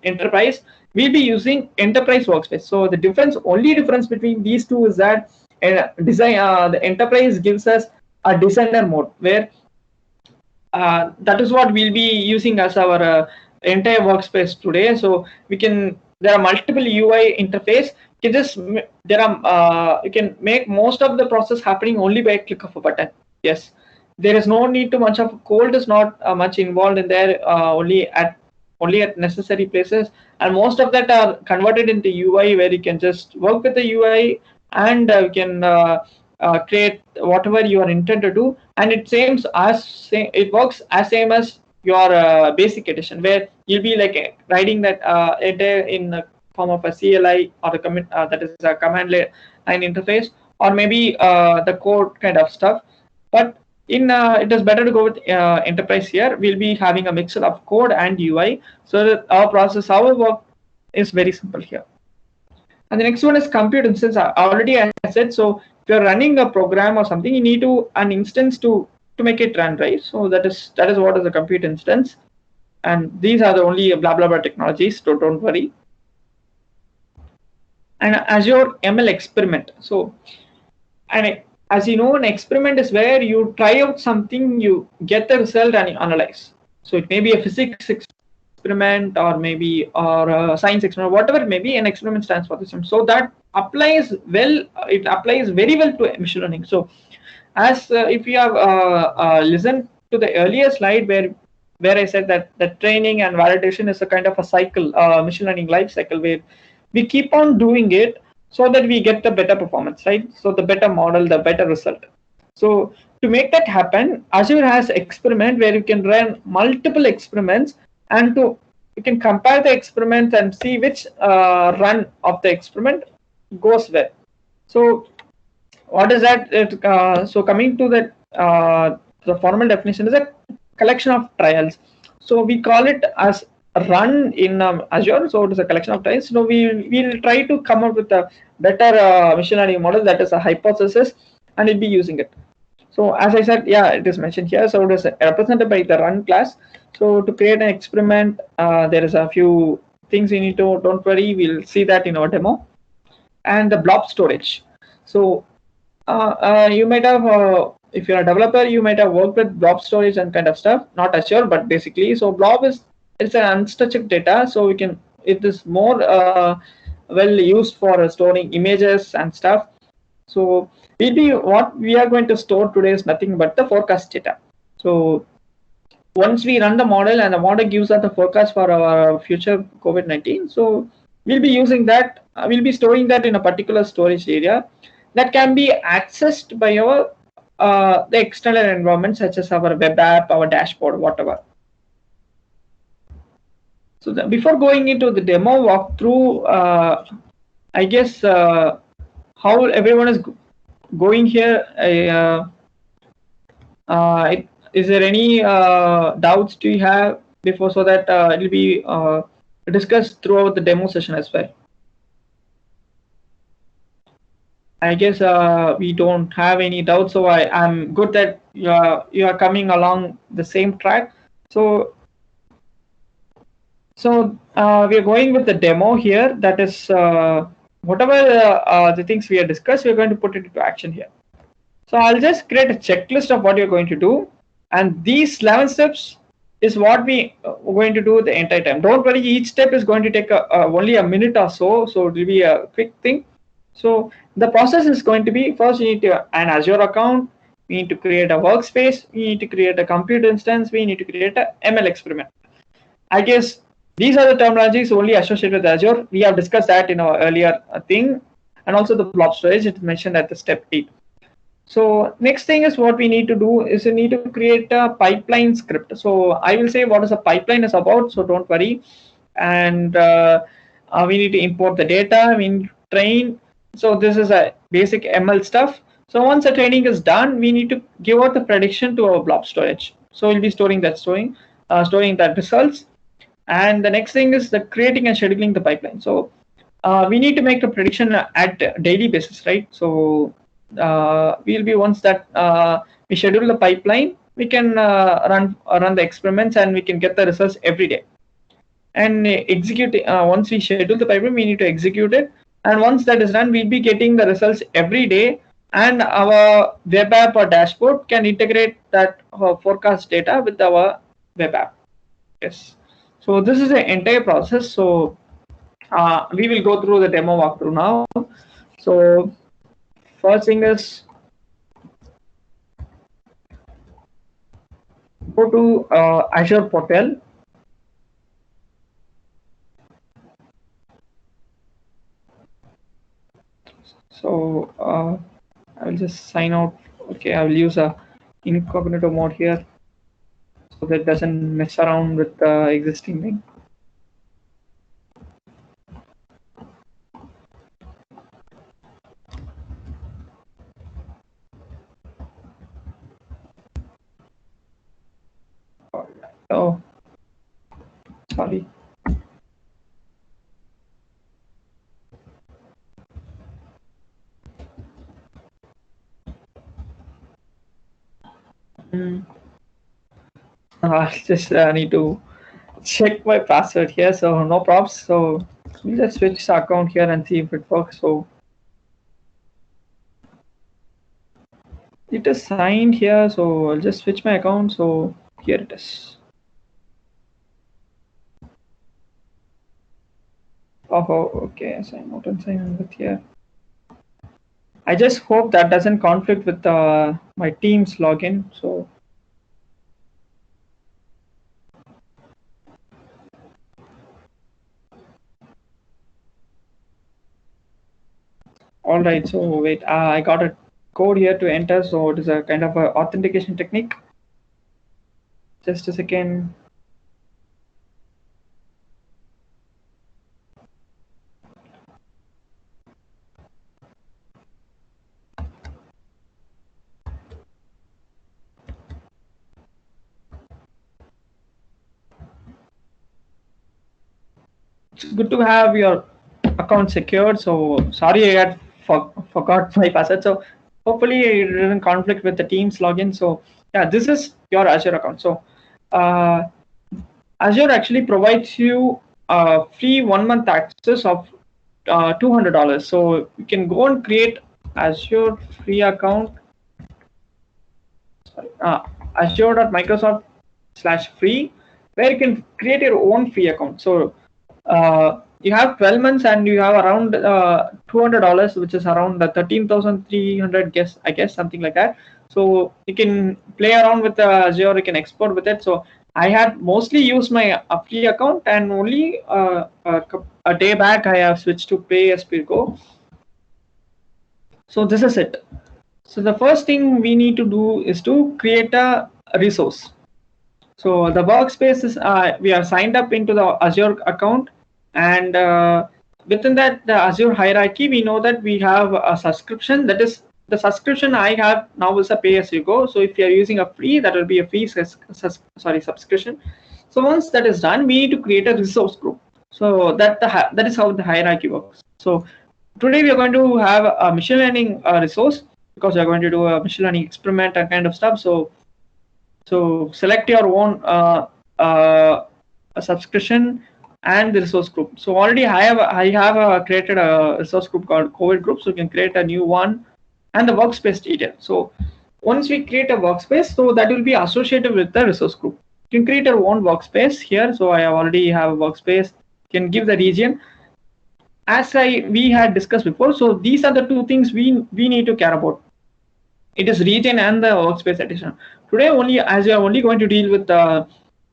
B: enterprise. We'll be using enterprise workspace. So the only difference between these two is that the enterprise gives us a designer mode, where that is what we'll be using as our entire workspace today. So there are multiple UI interface. You can make most of the process happening only by a click of a button. Yes, there is no need to much of code is not much involved in there. Only at necessary places, and most of that are converted into UI, where you can just work with the UI and you can create whatever you are intended to do. And it works as same as your basic edition, where you'll be like writing that in the form of a CLI or that is a command line interface, or maybe the code kind of stuff. But it is better to go with enterprise here. We'll be having a mixture of code and UI, so that our work is very simple here. And the next one is compute instance. Already I said, so if you're running a program or something, you need an instance to make it run, right? So that is what is a compute instance. And these are the only blah blah blah technologies, so don't worry. And Azure ML experiment. So, and as you know, an experiment is where you try out something, you get the result, and you analyze. So it may be a physics experiment, or maybe a science experiment, whatever it may be. An experiment stands for this. So that applies well. It applies very well to machine learning. So, as if you have listened to the earlier slide where I said that the training and validation is a kind of a cycle, machine learning life cycle, where we keep on doing it so that we get the better performance, right? So the better model, the better result. So to make that happen, Azure has experiment where you can run multiple experiments, and you can compare the experiments and see which run of the experiment goes well. So what is that? So coming to that The formal definition is a collection of trials. So we call it as run in Azure. So it is a collection of trials. So we will try to come up with a better machine learning model that is a hypothesis, and we'll be using it. So as I said, yeah, it is mentioned here. So it is represented by the run class. So to create an experiment, there is a few things you need to, don't worry, we'll see that in our demo. And the blob storage. So you might have, if you're a developer, you might have worked with blob storage and kind of stuff, not Azure, but basically. So blob is, it's an unstructured data. So we can, it is more well used for storing images and stuff. So what we are going to store today is nothing but the forecast data. So once we run the model and the model gives us the forecast for our future COVID-19, so we'll be using that, we'll be storing that in a particular storage area that can be accessed by our the external environment, such as our web app, our dashboard, whatever. So before going into the demo walkthrough, I guess how everyone is going here, is there any doubts do you have before, so that it will be discussed throughout the demo session as well? I guess we don't have any doubts, so I'm good that you are coming along the same track. So we are going with the demo here. That is whatever the things we have discussed, we're going to put it into action here. So I'll just create a checklist of what you're going to do, and these 11 steps is what we are going to do the entire time. Don't worry, each step is going to take only a minute or so, so it will be a quick thing. So the process is going to be, first you need to an Azure account, we need to create a workspace, we need to create a compute instance, we need to create a ML experiment. I guess these are the terminologies only associated with Azure. We have discussed that in our earlier thing, and also the blob storage, it's mentioned at the step 8. So next thing is what we need to do is we need to create a pipeline script. So I will say what is a pipeline is about, so don't worry. And we need to import the data, we need to train. So this is a basic ML stuff. So once the training is done, we need to give out the prediction to our blob storage. So we'll be storing that results. And the next thing is the creating and scheduling the pipeline. So we need to make a prediction at daily basis, right? So we'll be, once that we schedule the pipeline, we can run the experiments and we can get the results every day. And execute once we schedule the pipeline, we need to execute it. And once that is done, we'll be getting the results every day. And our web app or dashboard can integrate that forecast data with our web app. Yes. So this is the entire process. So we will go through the demo walkthrough now. So first thing is, go to Azure portal. So I will just sign out. Okay, I will use a incognito mode here, so that doesn't mess around with the existing thing. Oh, sorry. I just need to check my password here, so no props. So we'll just switch the account here and see if it works. So it is signed here, so I'll just switch my account. So here it is. Oh, okay. Sign out and sign in with here. I just hope that doesn't conflict with my Teams login. So all right. So wait, I got a code here to enter. So it is a kind of a authentication technique. Just a second. it's good to have your account secured. So sorry, I had forgot my password. So hopefully it doesn't conflict with the Teams login. So yeah, this is your Azure account. So uh, Azure actually provides you free 1 month access of $200. So you can go and create Azure free account. Sorry, Azure.microsoft/free, where you can create your own free account. So you have 12 months and you have around $200, which is around 13,300, I guess, something like that. So you can play around with Azure, you can export with it. So I had mostly used my free account, and only a day back I have switched to pay as per go. So this is it. So the first thing we need to do is to create a resource. So the workspace is we are signed up into the Azure account, and within that the Azure hierarchy, we know that we have a subscription. That is the subscription I have now is a pay as you go. So if you are using a free, that will be a free subscription. So once that is done, we need to create a resource group. So that is how the hierarchy works. So today we are going to have a machine learning resource, because we are going to do a machine learning experiment and kind of stuff. So select your own a subscription and the resource group. So already I have created a resource group called COVID group. So you can create a new one, and the workspace detail. So once we create a workspace, so that will be associated with the resource group. You can create your own workspace here. So I already have a workspace. You can give the region as we had discussed before. So these are the two things we need to care about. It is region and the workspace edition. Today only, as we are only going to deal with the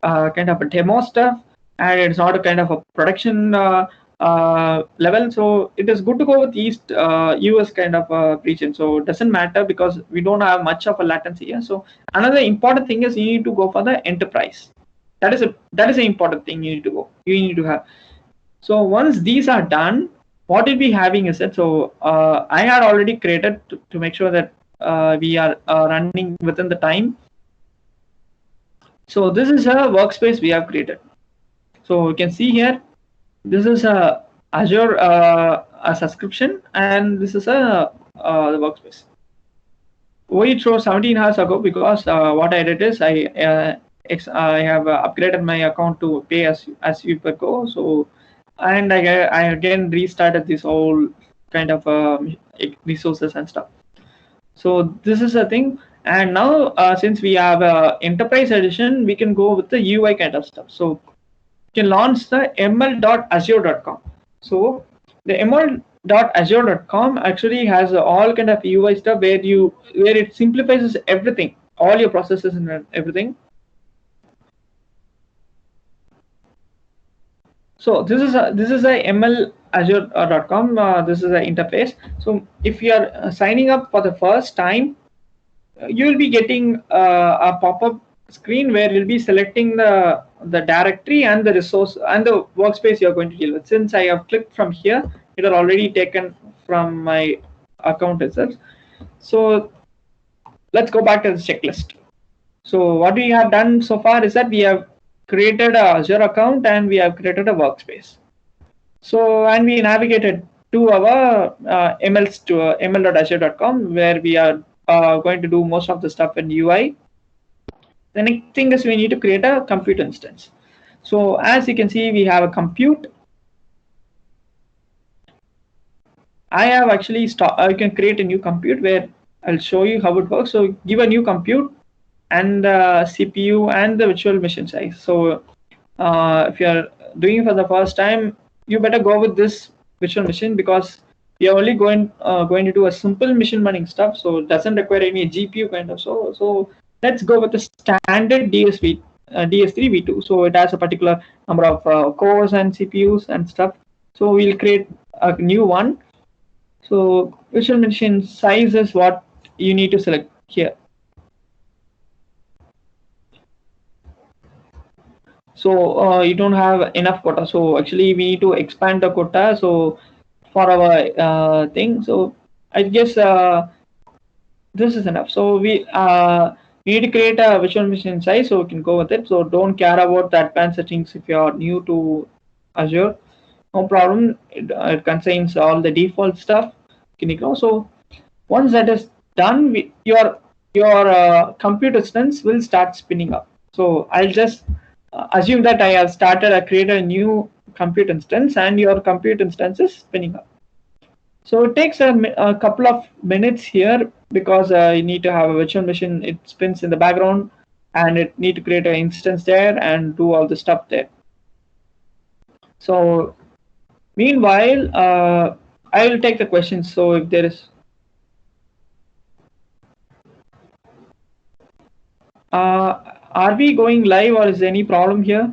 B: kind of a demo stuff, and it's not a kind of a production level. So it is good to go with East US kind of region. So it doesn't matter because we don't have much of a latency here. So another important thing is you need to go for the enterprise. That is an important thing you need to have. So once these are done, what we'll be having is that, so I had already created to make sure that we are running within the time. So this is a workspace we have created. So you can see here, this is a Azure a subscription, and this is a the workspace. We throw 17 hours ago, because what I did is I have upgraded my account to pay as you per go. So and I again restarted this whole kind of resources and stuff. So this is a thing. And now since we have enterprise edition, we can go with the UI kind of stuff. So you can launch the ml.azure.com. So the ml.azure.com actually has all kind of UI stuff where it simplifies everything, all your processes and everything. So this is a ML Azure.com. This is the interface. So if you are signing up for the first time, you will be getting a pop-up screen where you'll be selecting the directory and the resource and the workspace you're going to deal with. Since I have clicked from here, it is already taken from my account itself. So let's go back to the checklist. So what we have done so far is that we have created a Azure account and we have created a workspace. So, and we navigated to our MLs to ml.azure.com, where we are going to do most of the stuff in UI. The next thing is we need to create a compute instance. So as you can see, we have a compute. I have actually you can create a new compute where I'll show you how it works. So give a new compute and the CPU and the virtual machine size. So if you're doing it for the first time, you better go with this virtual machine, because you're only going to do a simple machine learning stuff. So it doesn't require any GPU kind of. So let's go with the standard DS3 V2. So it has a particular number of cores and CPUs and stuff. So we'll create a new one. So virtual machine size is what you need to select here. So you don't have enough quota. So actually we need to expand the quota. So for our thing. So I guess this is enough. So we need to create a virtual machine size, so we can go with it. So don't care about the advanced settings if you are new to Azure. no problem. It contains all the default stuff. Can ignore. So once that is done, your compute instance will start spinning up. So I'll just assume that I have created a new compute instance, and your compute instance is spinning up. So it takes a couple of minutes here because you need to have a virtual machine. It spins in the background, and it need to create an instance there and do all the stuff there. So meanwhile, I will take the questions. So if there is, are we going live or is there any problem here?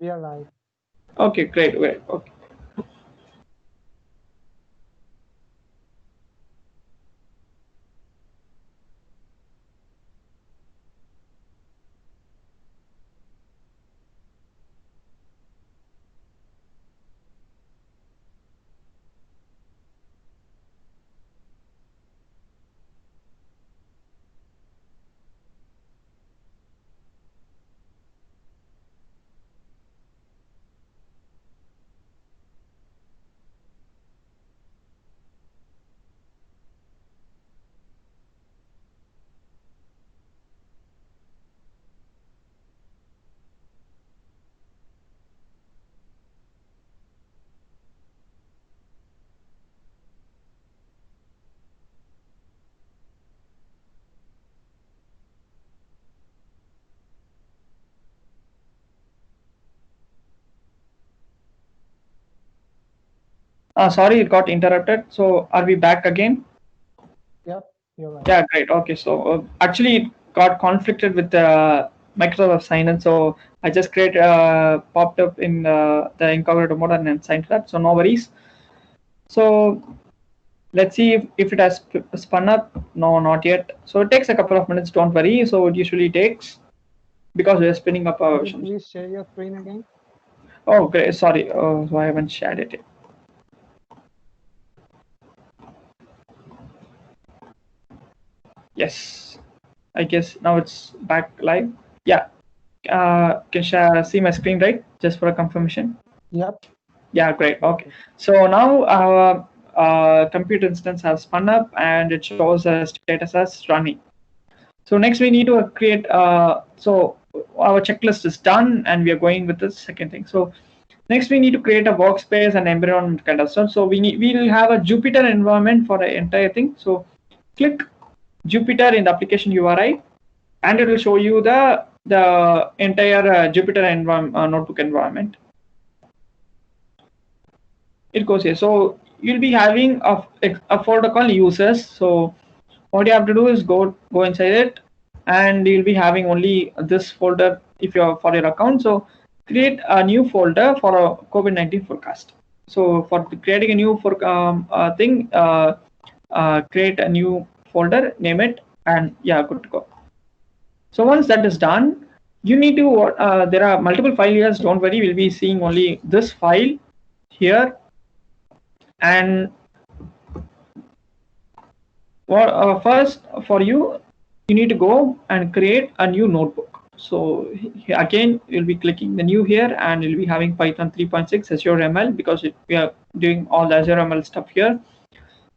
C: We are live.
B: Okay, great. Okay. Sorry, it got interrupted. So are we back again?
C: Yep, you're right.
B: Yeah, great. Okay, so actually it got conflicted with Microsoft sign-in, so I just popped up in the incognito mode and then signed it up. So no worries. So let's see if it has spun up. No, not yet. So it takes a couple of minutes. Don't worry. So it usually takes because we're spinning up our version.
C: Please share your screen again.
B: Oh, great. Sorry. So I haven't shared it yet. Yes, I guess now it's back live. Yeah, can see my screen, right? Just for a confirmation.
C: Yep.
B: Yeah, great. Okay, so now our compute instance has spun up and it shows a status as running. So next we need to create. So our checklist is done and we are going with the second thing. So next we need to create a workspace and environment kind of stuff. So we'll have a Jupyter environment for the entire thing. So click Jupyter in the application URI, and it will show you the entire Jupyter notebook environment. It goes here. So you'll be having a folder called users. So what you have to do is go inside it, and you'll be having only this folder if you're for your account. So create a new folder for a COVID-19 forecast. So for creating a new thing, create a new folder, name it, and yeah, good to go. So once that is done, you need to there are multiple files. Don't worry, we'll be seeing only this file here. And first for you need to go and create a new notebook. So again, you'll be clicking the new here, and you'll be having Python 3.6 Azure ML because we are doing all the Azure ML stuff here.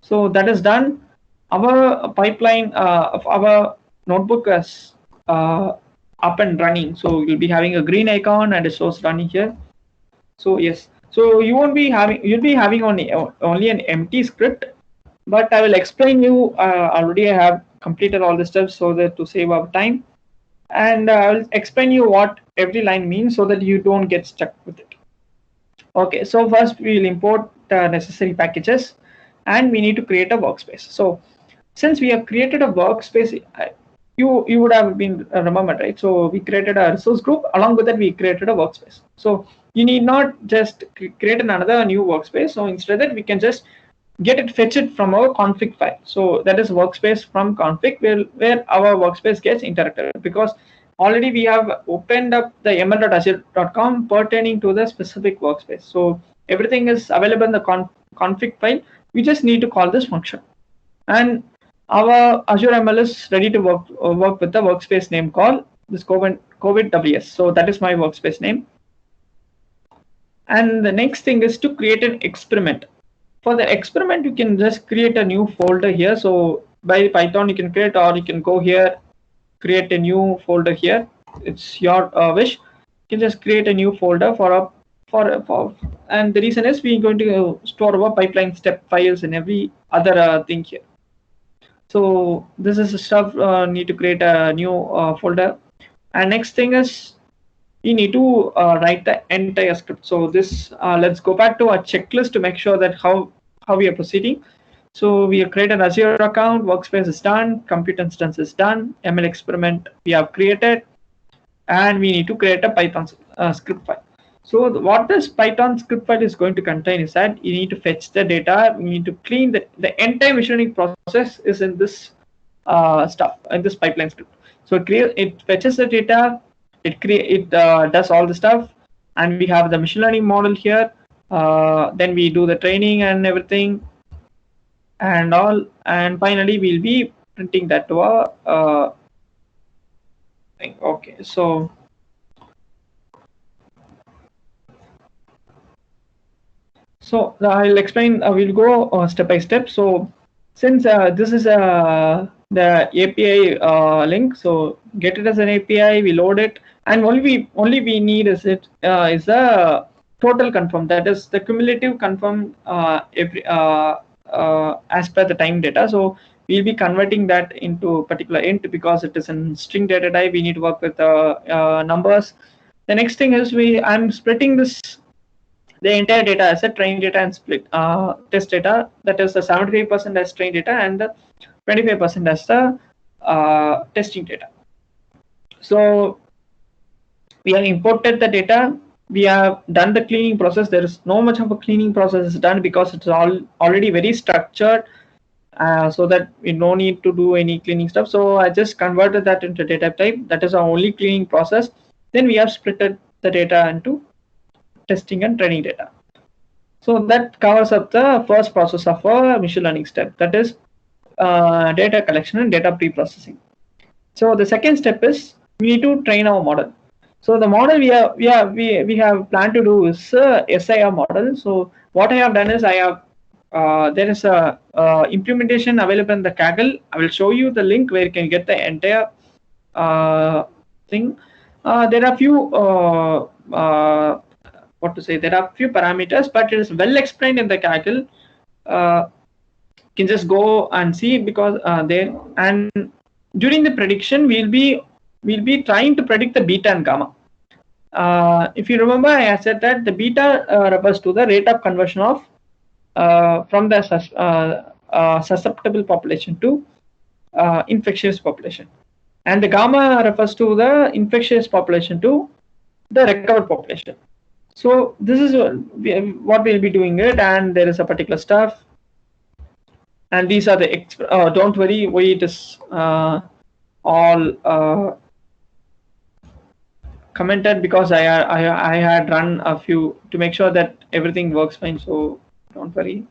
B: So that is done. Our pipeline of our notebook is up and running. So you'll be having a green icon and it shows running here. So yes, so you'll be having only an empty script, but I will explain you. Already I have completed all the steps so that to save our time, and I will explain you what every line means so that you don't get stuck with it. Okay, so first we will import necessary packages, and we need to create a workspace. So since we have created a workspace, you would have been remembered, right? So we created a resource group. Along with that, we created a workspace. So you need not just create another new workspace. So instead of that, we can just fetch it from our config file. So that is workspace from config where our workspace gets interacted, because already we have opened up the ml.azure.com pertaining to the specific workspace. So everything is available in the config file. We just need to call this function, and our Azure ML is ready to work with the workspace name called this COVID WS. So that is my workspace name. And the next thing is to create an experiment. For the experiment, you can just create a new folder here. So by Python, you can create, or you can go here, create a new folder here. It's your wish. You can just create a new folder and the reason is we're going to store our pipeline step files and every other thing here. So this is the stuff need to create a new folder. And next thing is you need to write the entire script. So this let's go back to our checklist to make sure that how we are proceeding. So we have created an Azure account, Workspace is done, compute instance is done, ML experiment we have created, and we need to create a Python script file. So what this Python script file is going to contain is that you need to fetch the data, we need to clean the entire machine learning process is in this stuff, in this pipeline script. So it fetches the data, it does all the stuff, and we have the machine learning model here. Then we do the training and everything and all, and finally we'll be printing that to our thing. Okay, so I'll explain. We'll go step by step. So since this is the API link, so get it as an API. We load it, and only we need is the total confirm. That is the cumulative confirm every as per the time data. So we'll be converting that into particular int because it is in string data type. We need to work with numbers. The next thing is I'm splitting the entire data as a train data and split test data. That is the 75% as train data and the 25% as the testing data. So we have imported the data. We have done the cleaning process. There is no much of a cleaning process is done because it's already very structured, so that we no need to do any cleaning stuff. So I just converted that into data type. That is our only cleaning process. Then we have splitted the data into testing and training data. So that covers up the first process of a machine learning step, that is data collection and data pre-processing. So the second step is we need to train our model. So the model we have planned to do is SIR model. So what I have done is I have there is a implementation available in the Kaggle. I will show you the link where you can get the entire thing. There are few there are few parameters, but it is well explained in the Kaggle. You can just go and see because and during the prediction we'll be trying to predict the beta and gamma. If you remember, I said that the beta refers to the rate of conversion of from the susceptible population to infectious population, and the gamma refers to the infectious population to the recovered population. So this is what we'll be doing it, and there is a particular stuff, and these are the don't worry, it is all commented because I had run a few to make sure that everything works fine, so don't worry.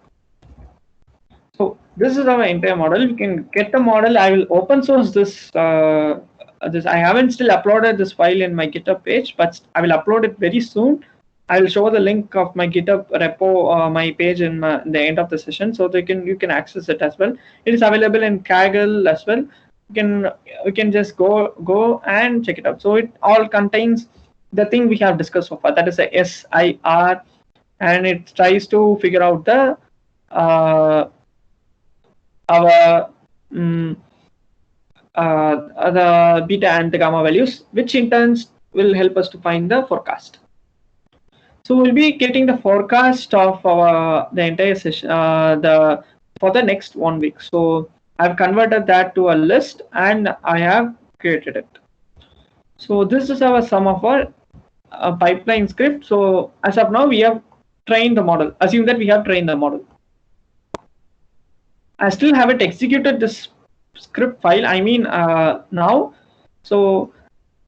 B: So this is our entire model. You can get the model. I will open source this. I haven't still uploaded this file in my GitHub page, but I will upload it very soon. I will show the link of my GitHub repo, my page in the end of the session, so you can access it as well. It is available in Kaggle as well. You can just go and check it out. So it all contains the thing we have discussed so far. That is a SIR, and it tries to figure out the the beta and the gamma values, which in turn will help us to find the forecast. So we'll be getting the forecast of the entire session for the next 1 week. So I've converted that to a list and I have created it. So this is our sum of our pipeline script. So as of now, we have trained the model. Assume that we have trained the model. I still haven't executed this script file. I mean now. So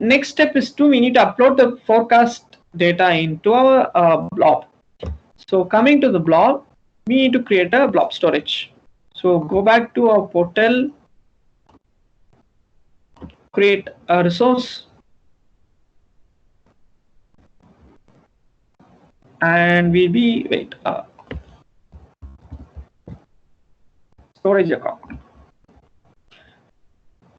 B: next step is we need to upload the forecast data into our blob. So coming to the blob, we need to create a blob storage. So go back to our portal, create a resource, and we'll be storage account.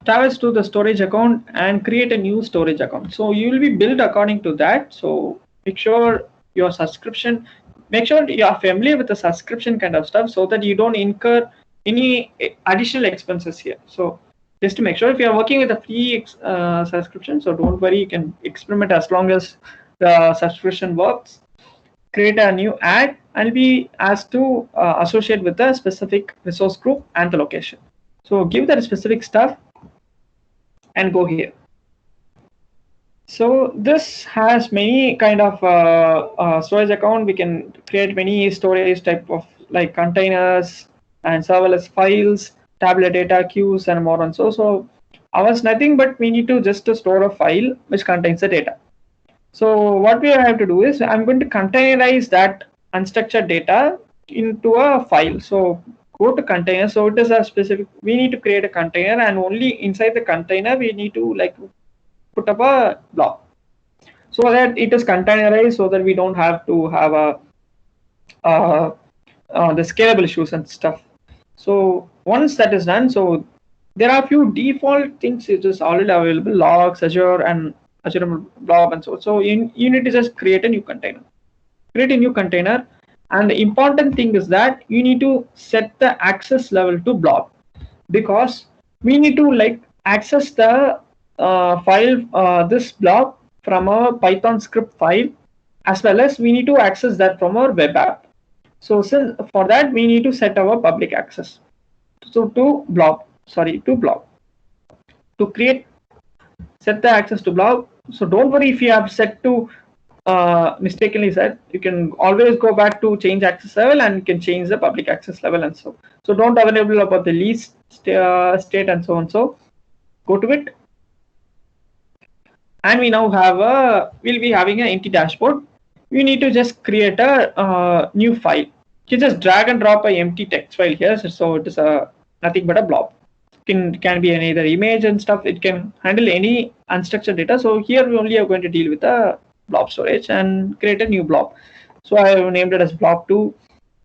B: Traverse to the storage account and create a new storage account. So you will be built according to that. So make sure your subscription, make sure you are familiar with the subscription kind of stuff so that you don't incur any additional expenses here. So just to make sure, if you are working with a free subscription, so don't worry, you can experiment as long as the subscription works. Create a new ad and be asked to associate with the specific resource group and the location. So give that specific stuff and go here. So this has many kind of storage account. We can create many storage type of like containers and serverless files, tablet data queues, and more and so ours nothing, but we need to just to store a file which contains the data. So what we have to do is I'm going to containerize that unstructured data into a file. So go to container. So it is a specific, we need to create a container, and only inside the container we need to like put up a blob so that it is containerized, so that we don't have to have the scalable issues and stuff. So once that is done, so there are a few default things which is already available, logs, Azure, and Azure blob, and so you need to just create a new container. Create a new container, and the important thing is that you need to set the access level to blob, because we need to like access the file, this blob from a Python script file, as well as we need to access that from our web app. So since for that we need to set our public access. So to blob to create, set the access to blob. So don't worry if you have set to mistakenly set, you can always go back to change access level and you can change the public access level, and so don't available about the least state and so on. So go to it, and we now have we'll be having an empty dashboard. We need to just create a new file. You just drag and drop a empty text file here. So it is nothing but a blob. Can be either image and stuff. It can handle any unstructured data. So here we only are going to deal with a blob storage and create a new blob. So I have named it as blob2.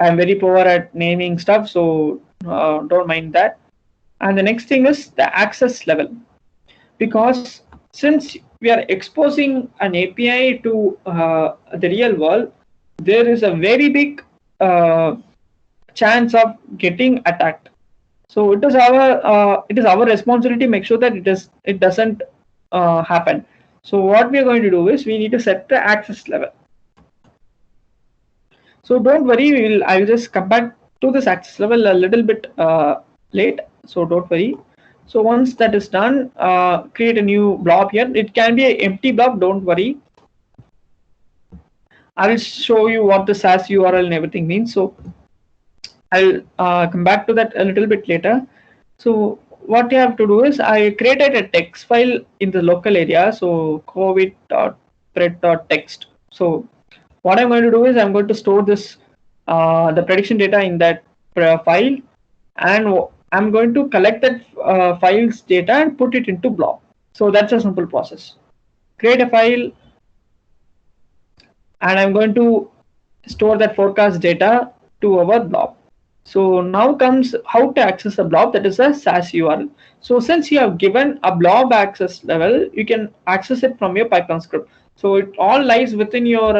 B: I'm very poor at naming stuff, so don't mind that. And the next thing is the access level, because since we are exposing an API to the real world, there is a very big chance of getting attacked. So it is our responsibility to make sure that it doesn't happen. So what we are going to do is we need to set the access level. So don't worry, I will just come back to this access level a little bit late. So don't worry. So once that is done, create a new blob here. It can be an empty blob, don't worry. I will show you what the SAS URL and everything means. So I'll come back to that a little bit later. So what you have to do is I created a text file in the local area. So covid.thread.txt. So what I'm going to do is I'm going to store this the prediction data in that file, and I'm going to collect that file's data and put it into blob. So that's a simple process. Create a file, and I'm going to store that forecast data to our blob. So now comes how to access the blob, that is a SAS URL. So since you have given a blob access level, you can access it from your Python script. So it all lies within your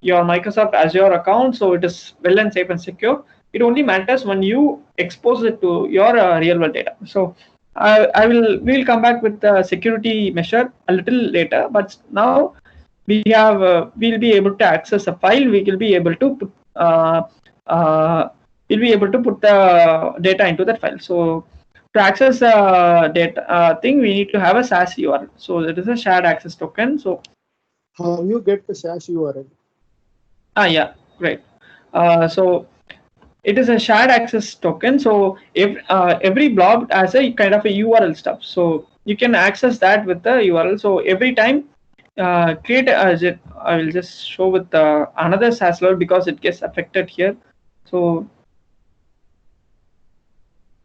B: Microsoft Azure account. So it is well and safe and secure. It only matters when you expose it to your real world data. So we'll come back with the security measure a little later. But now we'll be able to access a file. We will be able to put the data into that file. So to access data thing, we need to have a SAS URL. So it is a shared access token. So
C: how you get the SAS URL?
B: Yeah, great. So it is a shared access token. So if every blob has a kind of a URL stuff, so you can access that with the URL. So every time create a, I will just show with another SAS level because it gets affected here. So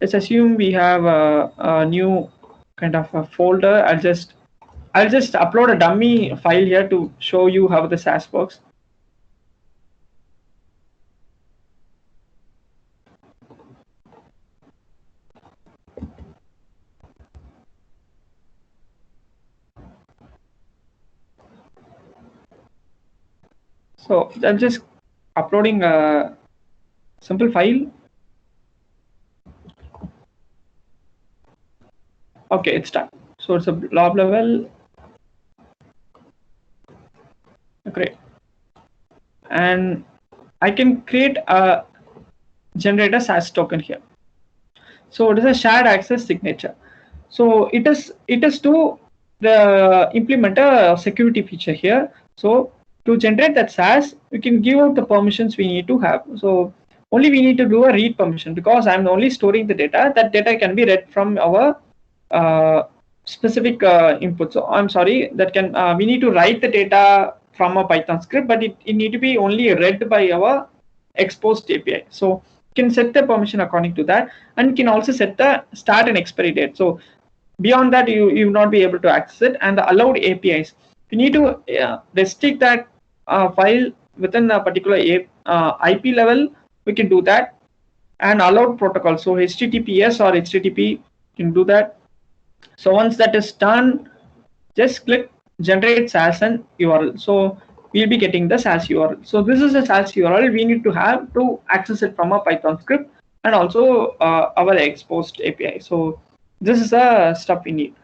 B: let's assume we have a new kind of a folder. I'll just upload a dummy file here to show you how the SAS works. So I'm just uploading a simple file. Okay, it's done. So it's a blob level. Great. And I can generate a SAS token here. So it is a shared access signature. So it is to implement a security feature here. So to generate that SAS, we can give out the permissions we need to have. So only we need to do a read permission, because I'm only storing the data. That data can be read from our specific input. So I'm sorry, that can we need to write the data from a Python script, but it need to be only read by our exposed API. So you can set the permission according to that, and you can also set the start and expiry date. So beyond that, you will not be able to access it. And the allowed APIs, you need to restrict that file within a particular IP level. We can do that. And allowed protocol, so HTTPS or HTTP, you can do that. So once that is done, just click generate SAS and URL. So we'll be getting the SAS URL. So this is a SAS URL we need to have to access it from a Python script, and also our exposed API. So this is the stuff we need,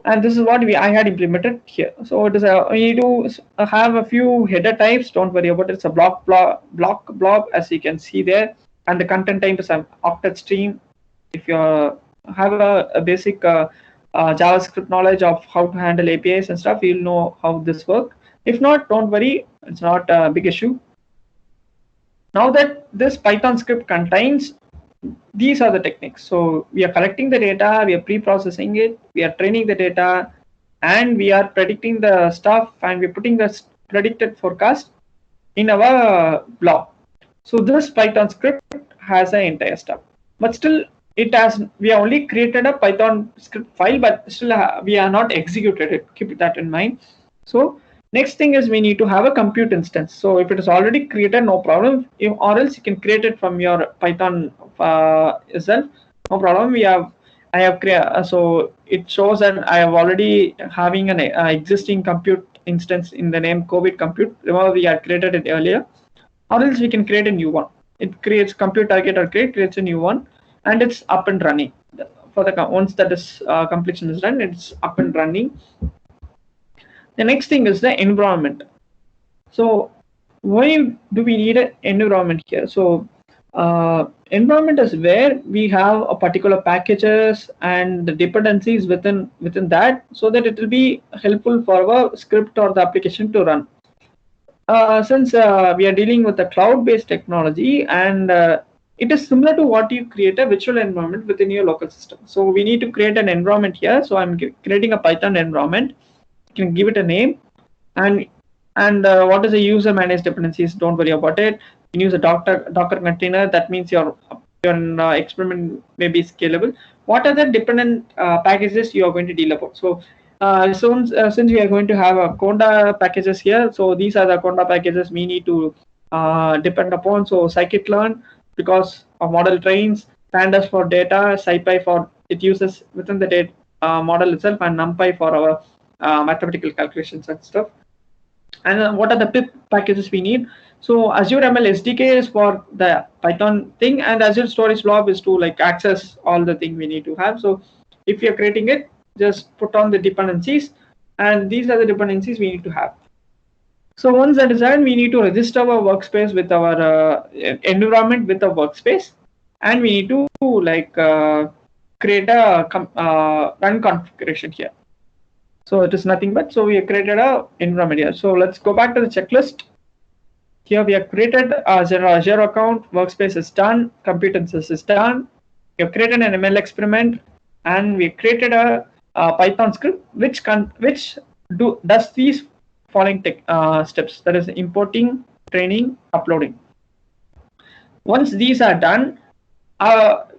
B: and this is what I had implemented here. So it is we need to have a few header types. Don't worry about it. It's a blob, as you can see there, and the content type is an octet stream. If you have a basic JavaScript knowledge of how to handle APIs and stuff, you'll know how this works. If not, don't worry, it's not a big issue. Now that this Python script contains, these are the techniques. So we are collecting the data, we are pre-processing it, we are training the data, and we are predicting the stuff, and we're putting the predicted forecast in our blob. So this Python script has an entire stuff, but still we have only created a Python script file, but still we are not executed it. Keep that in mind. So next thing is we need to have a compute instance. So if it is already created, no problem. Or else you can create it from your Python itself. No problem. I have created. So it shows that I have already having an existing compute instance in the name COVID compute. Remember, we had created it earlier. Or else we can create a new one. It creates compute target or creates a new one, and it's up and running. For the once that is completion is done, it's up and running. The next thing is the environment. So why do we need an environment here? So environment is where we have a particular packages and the dependencies within that, so that it will be helpful for our script or the application to run. Since we are dealing with a cloud-based technology, and it is similar to what you create a virtual environment within your local system. So we need to create an environment here. So I'm creating a Python environment. You can give it a name, and what is the user managed dependencies? Don't worry about it. You can use a Docker container. That means your experiment may be scalable. What are the dependent packages you are going to deal about? So since we are going to have a Conda packages here, so these are the Conda packages we need to depend upon. So scikit-learn, because of model trains, pandas for data, scipy for it uses within the data model itself, and numpy for our mathematical calculations and stuff. And what are the pip packages we need? So Azure ML SDK is for the Python thing, and Azure Storage Blob is to like access all the thing we need to have. So if you're creating it, just put on the dependencies, and these are the dependencies we need to have. So once that is done, we need to register our workspace with our environment with a workspace, and we need to like create a run configuration here. So it is nothing but, so we have created a environment here. So let's go back to the checklist. Here we have created Azure account, workspace is done, compute instance is done. We have created an ML experiment, and we created a Python script which does these following steps, that is importing, training, uploading. Once these are done,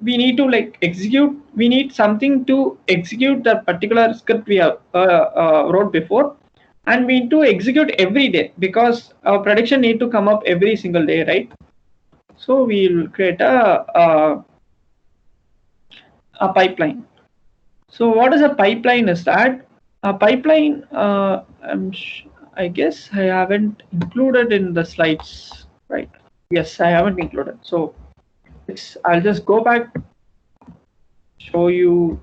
B: we need to like execute. We need something to execute the particular script we have wrote before, and we need to execute every day, because our prediction need to come up every single day, right? So we'll create a pipeline. So what is a pipeline? Is that a pipeline? I guess I haven't included in the slides, right? Yes, I haven't included. So I'll just go back, show you.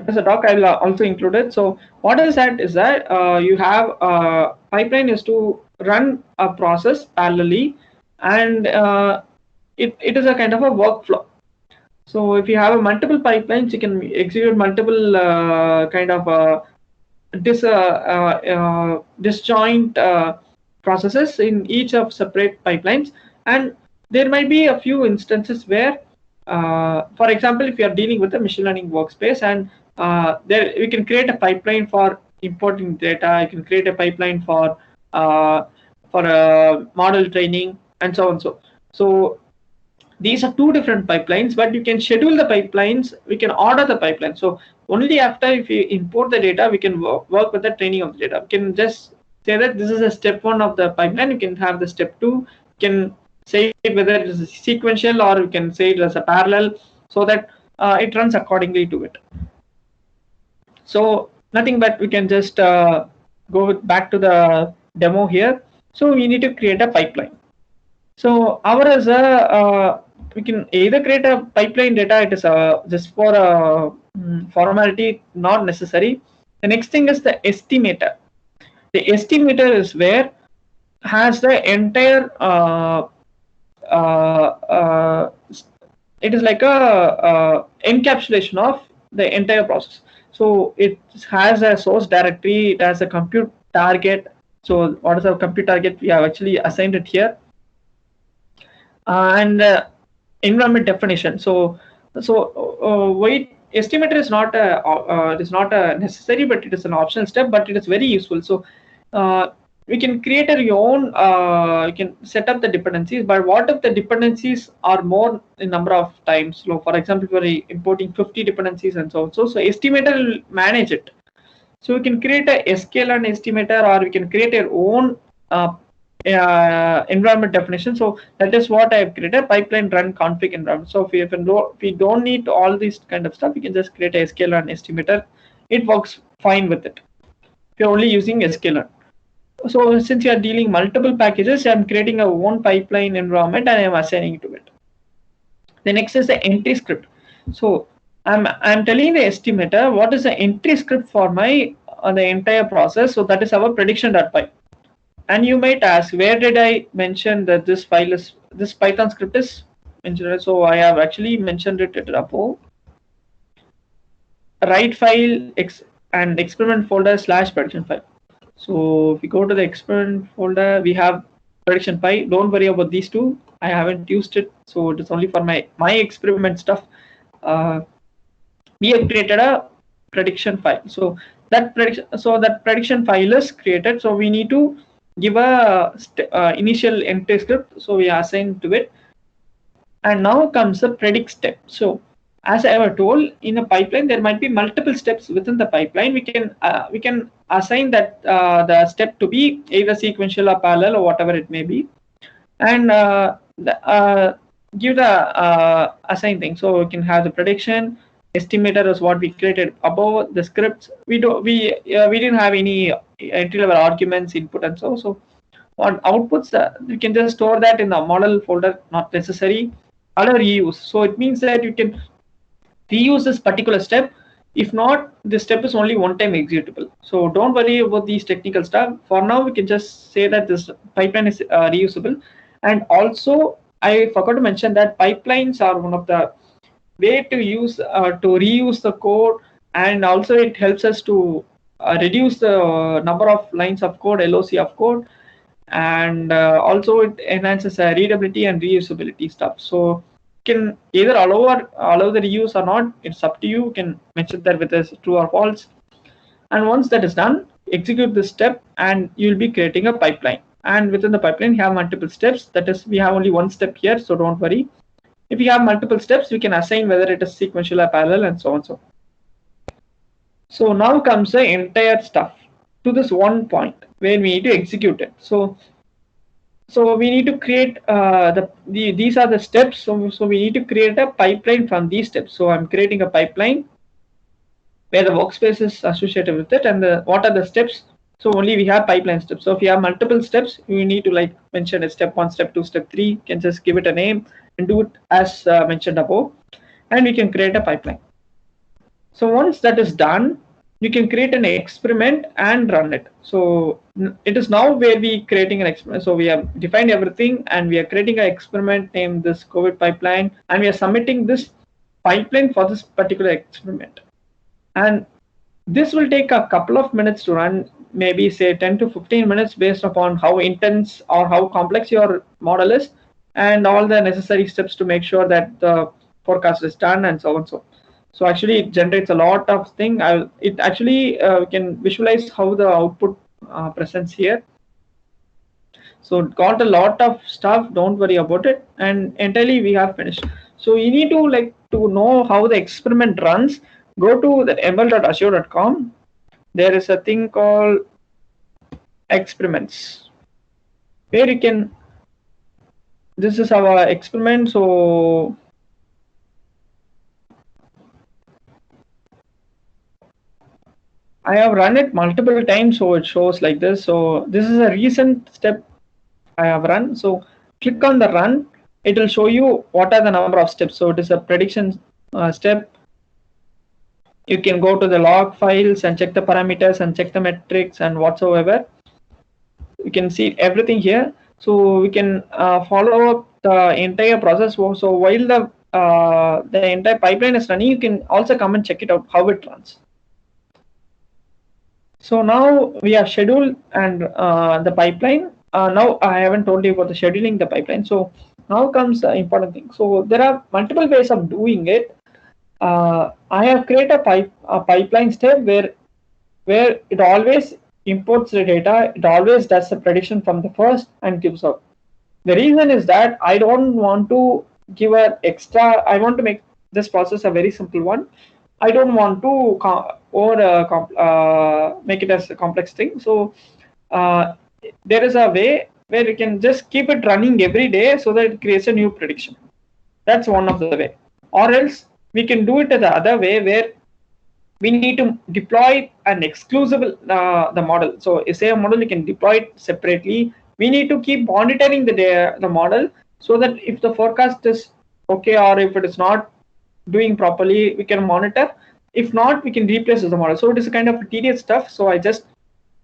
B: As a doc, I will also include it. So what is that is that you have a pipeline is to run a process parallelly, and it is a kind of a workflow. So if you have a multiple pipelines, you can execute multiple kind of disjoint processes in each of separate pipelines, and there might be a few instances where, for example, if you are dealing with a machine learning workspace, and there we can create a pipeline for importing data. You can create a pipeline for model training and so on. So these are two different pipelines, but you can schedule the pipelines. We can order the pipeline. So only after, if you import the data, we can work with the training of the data. We can just say that this is a step 1 of the pipeline. You can have the step 2. You can say whether it is sequential or you can say it as a parallel, so that it runs accordingly to it. So nothing but we can just go back to the demo here. So we need to create a pipeline. So our is a we can either create a pipeline data. It is just for a formality, not necessary. The next thing is the estimator. The estimator is where has the entire it is like a encapsulation of the entire process. So it has a source directory. It has a compute target. So what is our compute target? We have actually assigned it here. And environment definition. So wait, estimator is not a necessary, but it is an optional step, but it is very useful. So we can create your own. You can set up the dependencies, but what if the dependencies are more in number of times? So for example, we're importing 50 dependencies and so on. So estimator will manage it. So we can create a sklearn estimator, or we can create your own environment definition. So that is what I have created, pipeline run config environment. So if we don't need all these kind of stuff, we can just create a sklearn estimator. It works fine with it if you're only using sklearn. So since you are dealing multiple packages, I'm creating a own pipeline environment and I'm assigning to it. The next is the entry script. So I'm telling the estimator what is the entry script for my the entire process. So that is our prediction.py. And you might ask, where did I mention that this Python script is mentioned? So I have actually mentioned it at above. Write file and experiment folder / prediction file. So if we go to the experiment folder, we have prediction py. Don't worry about these two. I haven't used it, so it is only for my experiment stuff. We have created a prediction file. So that prediction file is created. So we need to give a initial entry script. So we assign to it. And now comes the predict step. So as I have told, in a pipeline there might be multiple steps within the pipeline. We can assign that the step to be either sequential or parallel or whatever it may be, and give the assigned thing. So we can have the prediction. Estimator is what we created above. The scripts we didn't have any entry level arguments input and so on outputs. You can just store that in the model folder, not necessary. Other reuse. So it means that you can reuse this particular step. If not, this step is only one time executable. So don't worry about these technical stuff. For now, we can just say that this pipeline is reusable. And also, I forgot to mention that pipelines are one of the way to use to reuse the code, and also it helps us to reduce the number of lines of code, LOC of code, and also it enhances readability and reusability stuff. So you can either allow the reuse or not. It's up to you. You can mention that with as true or false. And once that is done, execute this step, and you'll be creating a pipeline. And within the pipeline, you have multiple steps. That is, we have only one step here, so don't worry. If you have multiple steps, we can assign whether it is sequential or parallel and so on. So now comes the entire stuff to this one point where we need to execute it. So we need to create these are the steps. So we need to create a pipeline from these steps. So I'm creating a pipeline. where the workspace is associated with it, and what are the steps. So only we have pipeline steps. So if you have multiple steps, you need to like mention a step 1, step 2, step 3. You can just give it a name and do it as mentioned above, and we can create a pipeline. So once that is done, you can create an experiment and run it. So it is now where we creating an experiment. So we have defined everything, and we are creating an experiment named this COVID pipeline, and we are submitting this pipeline for this particular experiment. And this will take a couple of minutes to run, maybe say 10 to 15 minutes based upon how intense or how complex your model is, and all the necessary steps to make sure that the forecast is done, and so on. So actually it generates a lot of thing. It actually can visualize how the output presents here. So it got a lot of stuff, don't worry about it, and entirely we have finished. So you need to like to know how the experiment runs. Go to the ml.azure.com. There is a thing called experiments, where you can, this is our experiment. So I have run it multiple times, so it shows like this. So this is a recent step I have run. So click on the run. It will show you what are the number of steps. So it is a prediction step. You can go to the log files and check the parameters and check the metrics and whatsoever. You can see everything here. So we can follow up the entire process. So while the entire pipeline is running, you can also come and check it out how it runs. So now we have scheduled and the pipeline. Now I haven't told you about the scheduling the pipeline. So now comes the important thing. So there are multiple ways of doing it. I have created a pipeline step where it always imports the data. It always does the prediction from the first and gives out. The reason is that I don't want to give an extra. I want to make this process a very simple one. I don't want to make it as a complex thing. So there is a way where you can just keep it running every day so that it creates a new prediction. That's one of the way. Or else we can do it the other way, where we need to deploy an exclusive the model. So say a model, you can deploy it separately. We need to keep monitoring the model, so that if the forecast is okay or if it is not doing properly, we can monitor. If not, we can replace the model. So it is a kind of tedious stuff. So I just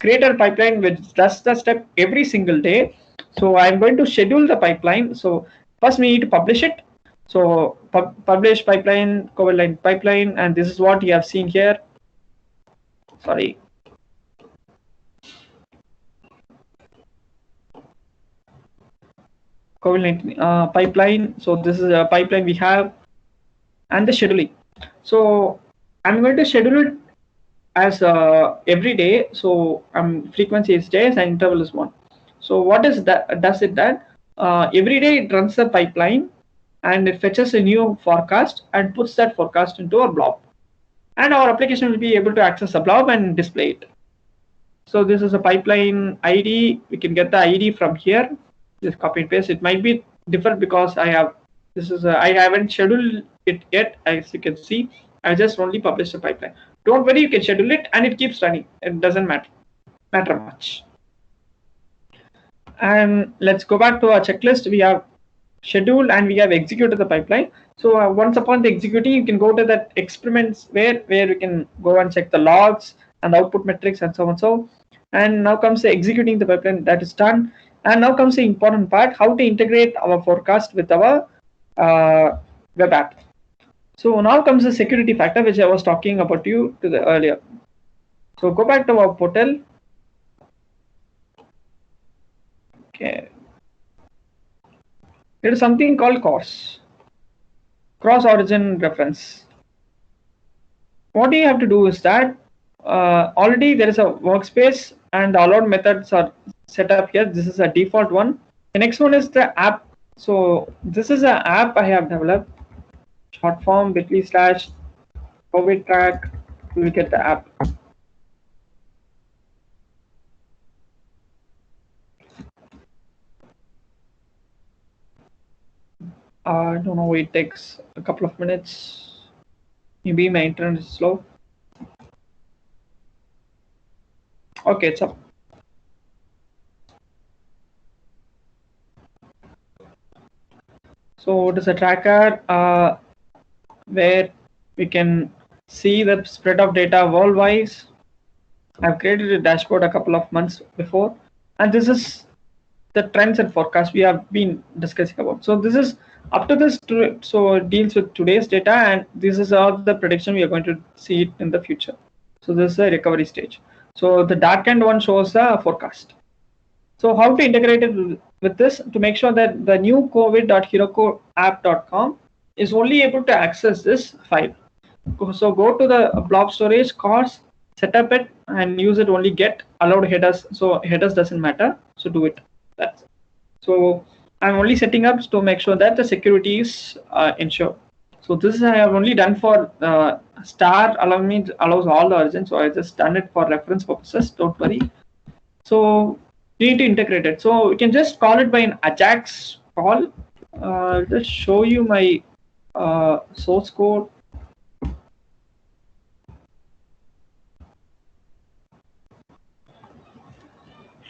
B: create a pipeline which does the step every single day. So I'm going to schedule the pipeline. So first we need to publish it. So publish pipeline, COVID line pipeline, and this is what you have seen here. Sorry. COVID-19 pipeline. So this is a pipeline we have, and the scheduling. So I'm going to schedule it as every day. So frequency is days and interval is 1. So what is that? Does it that every day it runs the pipeline and it fetches a new forecast and puts that forecast into a blob, and our application will be able to access the blob and display it. So this is a pipeline ID. We can get the ID from here. Just copy and paste. It might be different because I haven't scheduled it yet. As you can see, I just only published the pipeline. Don't worry, you can schedule it and it keeps running. It doesn't matter much. And let's go back to our checklist. We have scheduled and we have executed the pipeline. So once upon the executing, you can go to that experiments where you can go and check the logs and output metrics and so on. And now comes the executing the pipeline. That is done. And now comes the important part: how to integrate our forecast with our web app. So now comes the security factor, which I was talking about you to the earlier. So go back to our portal. Okay. There is something called cross origin reference. What you have to do is that already there is a workspace and the allowed methods are set up here. This is a default one. The next one is the app. So this is an app I have developed. Short form bit.ly/COVID track. You will get the app. I don't know. It takes a couple of minutes. Maybe my internet is slow. Okay, it's up. So it is a tracker where we can see the spread of data worldwide. I've created a dashboard a couple of months before, and this is the trends and forecasts we have been discussing about. So this is up to this, so it deals with today's data, and this is all the prediction we are going to see it in the future. So this is a recovery stage. So the darkened one shows the forecast. So how to integrate it with this to make sure that the new covid.herocoapp.com is only able to access this file. So go to the blob storage cars, set up it and use it only get allowed headers. So headers doesn't matter. So do it. That's it. So I'm only setting up to make sure that the security is ensured. So this I have only done for star allows all the origins. So I just done it for reference purposes. Don't worry. So you need to integrate it. So you can just call it by an Ajax call. I'll just show you my source code.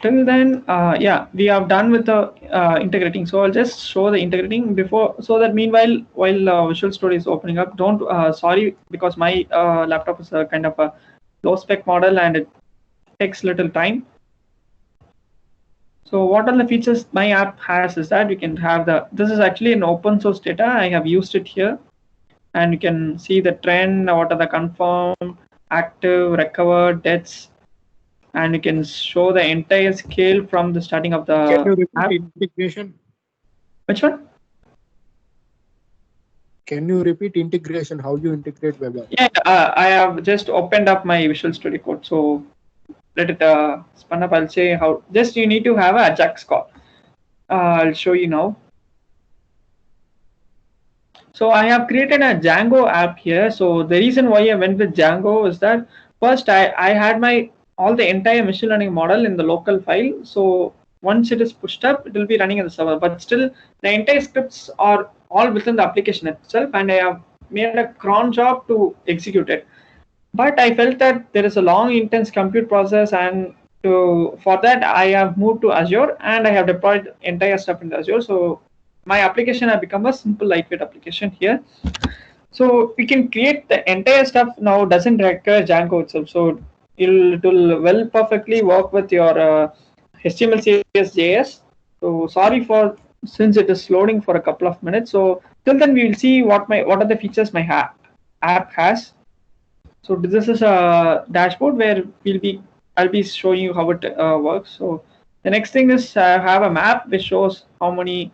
B: Till then, yeah, we have done with the integrating. So I'll just show the integrating before, so that meanwhile, while Visual Studio is opening up, don't, sorry, because my laptop is a kind of a low spec model and it takes little time. So what are the features my app has is that you can have this is actually an open source data. I have used it here and you can see the trend, what are the confirmed, active, recovered, deaths, and you can show the entire scale from the starting of the
C: Can you repeat
B: app.
C: integration?
B: Which one?
C: Can you repeat integration? How you integrate web app?
B: Yeah, I have just opened up my Visual Studio Code. So let it spin up. I'll say how. Just you need to have a Ajax call. I'll show you now. So I have created a Django app here. So the reason why I went with Django is that first I had my all the entire machine learning model in the local file. So once it is pushed up, it will be running in the server. But still, the entire scripts are all within the application itself, and I have made a cron job to execute it. But I felt that there is a long, intense compute process, and for that I have moved to Azure and I have deployed entire stuff in Azure. So my application has become a simple lightweight application here. So we can create the entire stuff now. Doesn't require Django itself. So it will well perfectly work with your HTML, CSS, JS. So sorry for since it is loading for a couple of minutes. So till then we will see what are the features my app has. So this is a dashboard where I'll be showing you how it works. So the next thing is I have a map which shows how many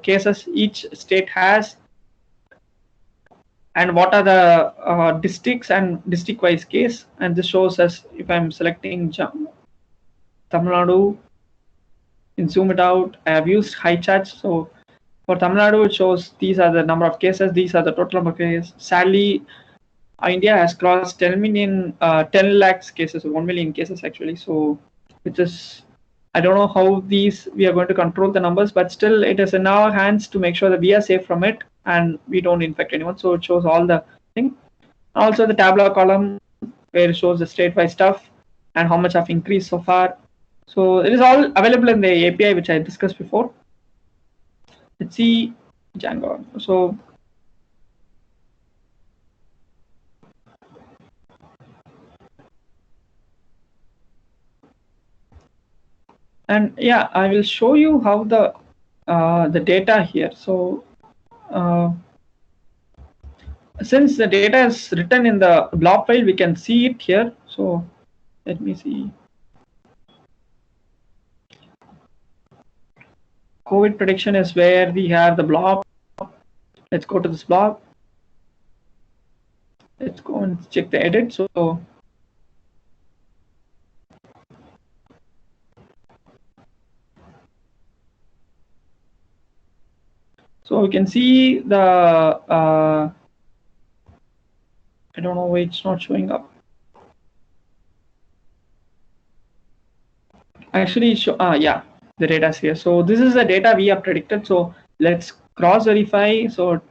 B: cases each state has, and what are the districts and district-wise case. And this shows us if I'm selecting Tamil Nadu, and zoom it out. I have used high charts. So for Tamil Nadu, it shows these are the number of cases. These are the total number of cases. Sadly, India has crossed 10 million, 10 lakhs cases, 1 million cases actually. So, which is, I don't know how we are going to control the numbers, but still it is in our hands to make sure that we are safe from it and we don't infect anyone. So it shows all the thing. Also the tabular column where it shows the state-wise stuff and how much have increased so far. So it is all available in the API, which I discussed before. Let's see Django. So and yeah, I will show you how the data here. So since the data is written in the blob file, we can see it here. So let me see. COVID prediction is where we have the blob. Let's go to this blob. Let's go and check the edit. So we can see the I don't know why it's not showing up. Actually, yeah, the data is here. So this is the data we have predicted. So let's cross verify. So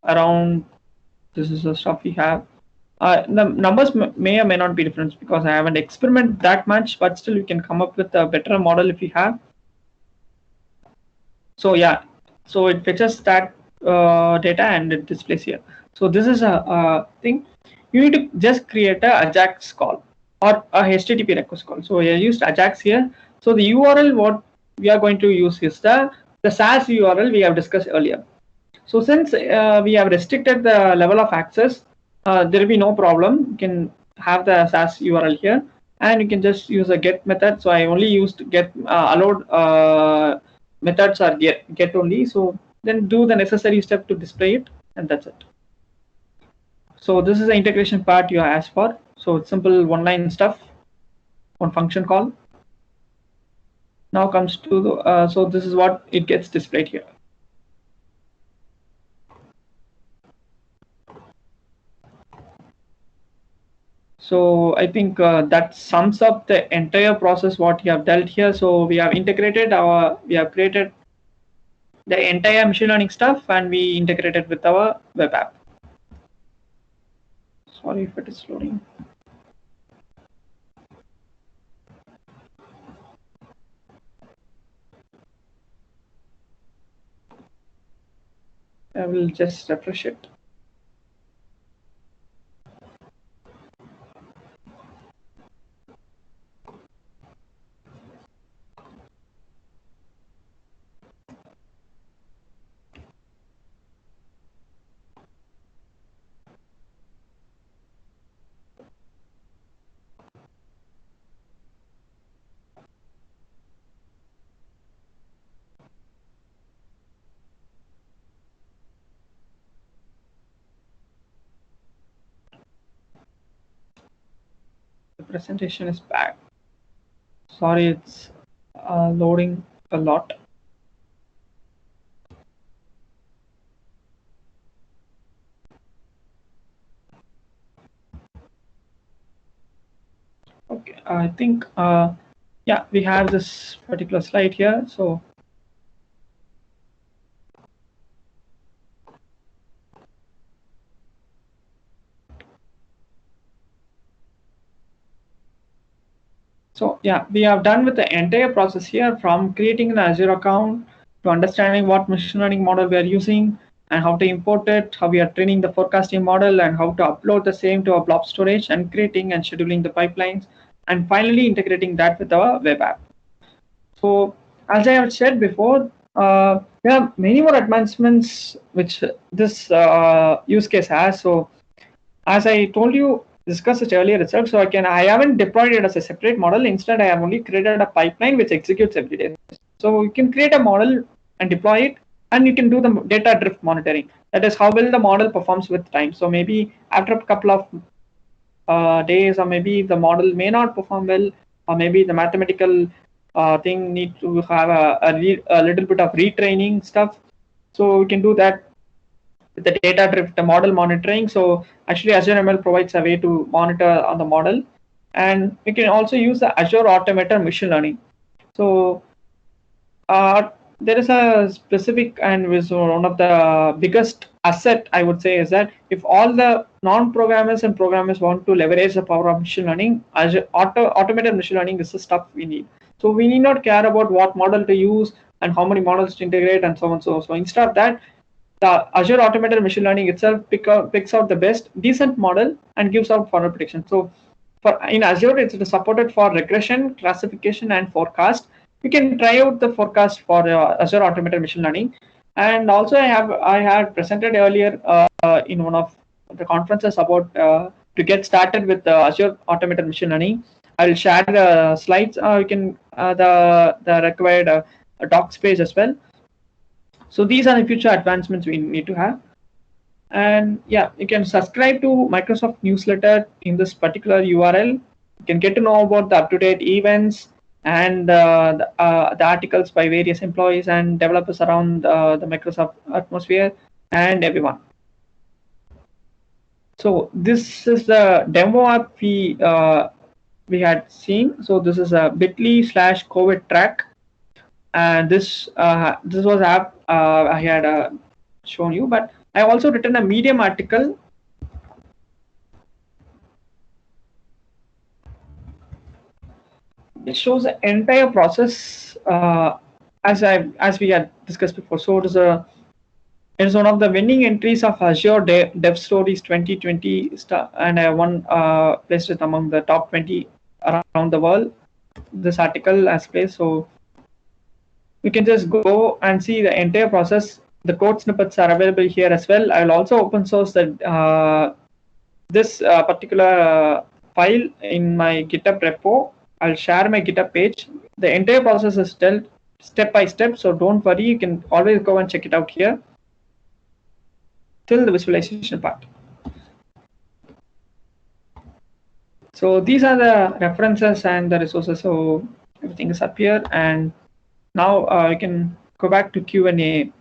B: around this is the stuff we have. The numbers may or may not be different because I haven't experimented that much, but still you can come up with a better model if you have. So yeah, so it fetches that data and it displays here. So this is a thing. You need to just create a Ajax call or a HTTP request call. So I used Ajax here. So the URL what we are going to use is the SAS URL we have discussed earlier. So since we have restricted the level of access, there will be no problem. You can have the SAS URL here, and you can just use a get method. So I only used get allowed methods are get only. So then do the necessary step to display it, and that's it. So this is the integration part you asked for. So it's simple one-line stuff, one function call. Now comes to the, so this is what it gets displayed here. So I think that sums up the entire process what you have dealt here. So we have integrated we have created the entire machine learning stuff and we integrated with our web app. Sorry if it is loading. I will just refresh it. The presentation is back. Sorry, it's loading a lot. Okay, I think yeah, we have this particular slide here. So yeah, we have done with the entire process here from creating an Azure account to understanding what machine learning model we are using and how to import it, how we are training the forecasting model and how to upload the same to our blob storage and creating and scheduling the pipelines and finally integrating that with our web app. So as I have said before, there are many more advancements which this use case has. So as I told you, discussed it earlier itself. So I haven't deployed it as a separate model. Instead, I have only created a pipeline which executes every day. So you can create a model and deploy it, and you can do the data drift monitoring. That is how well the model performs with time. So maybe after a couple of days, or maybe the model may not perform well, or maybe the mathematical thing need to have a little bit of retraining stuff. So we can do that with the data drift model monitoring. So actually Azure ML provides a way to monitor on the model, and we can also use the Azure automated machine learning. So there is a specific and one of the biggest asset I would say is that if all the non-programmers and programmers want to leverage the power of machine learning, Azure automated machine learning is the stuff we need. So we need not care about what model to use and how many models to integrate and so on. So instead of that, the Azure automated machine learning itself picks out the best decent model and gives out forward prediction. So in Azure, it's supported for regression, classification, and forecast. You can try out the forecast for Azure automated machine learning. And also, I had presented earlier in one of the conferences about to get started with Azure automated machine learning. I will share the slides. You can the required docs page as well. So these are the future advancements we need to have. And yeah, you can subscribe to Microsoft newsletter in this particular URL. You can get to know about the up-to-date events and the articles by various employees and developers around the Microsoft atmosphere and everyone. So this is the demo app we had seen. So this is a bit.ly/COVID track. And this was app I had shown you, but I also written a Medium article It shows the entire process as we had discussed before. So it is one of the winning entries of Azure Dev Stories 2020 and I won placed it among the top 20 around the world. This article has placed, so you can just go and see the entire process. The code snippets are available here as well. I will also open source this particular file in my GitHub repo. I'll share my GitHub page. The entire process is dealt step by step, so don't worry. You can always go and check it out here till the visualization part. So these are the references and the resources. So everything is up here, and now you can go back to Q&A.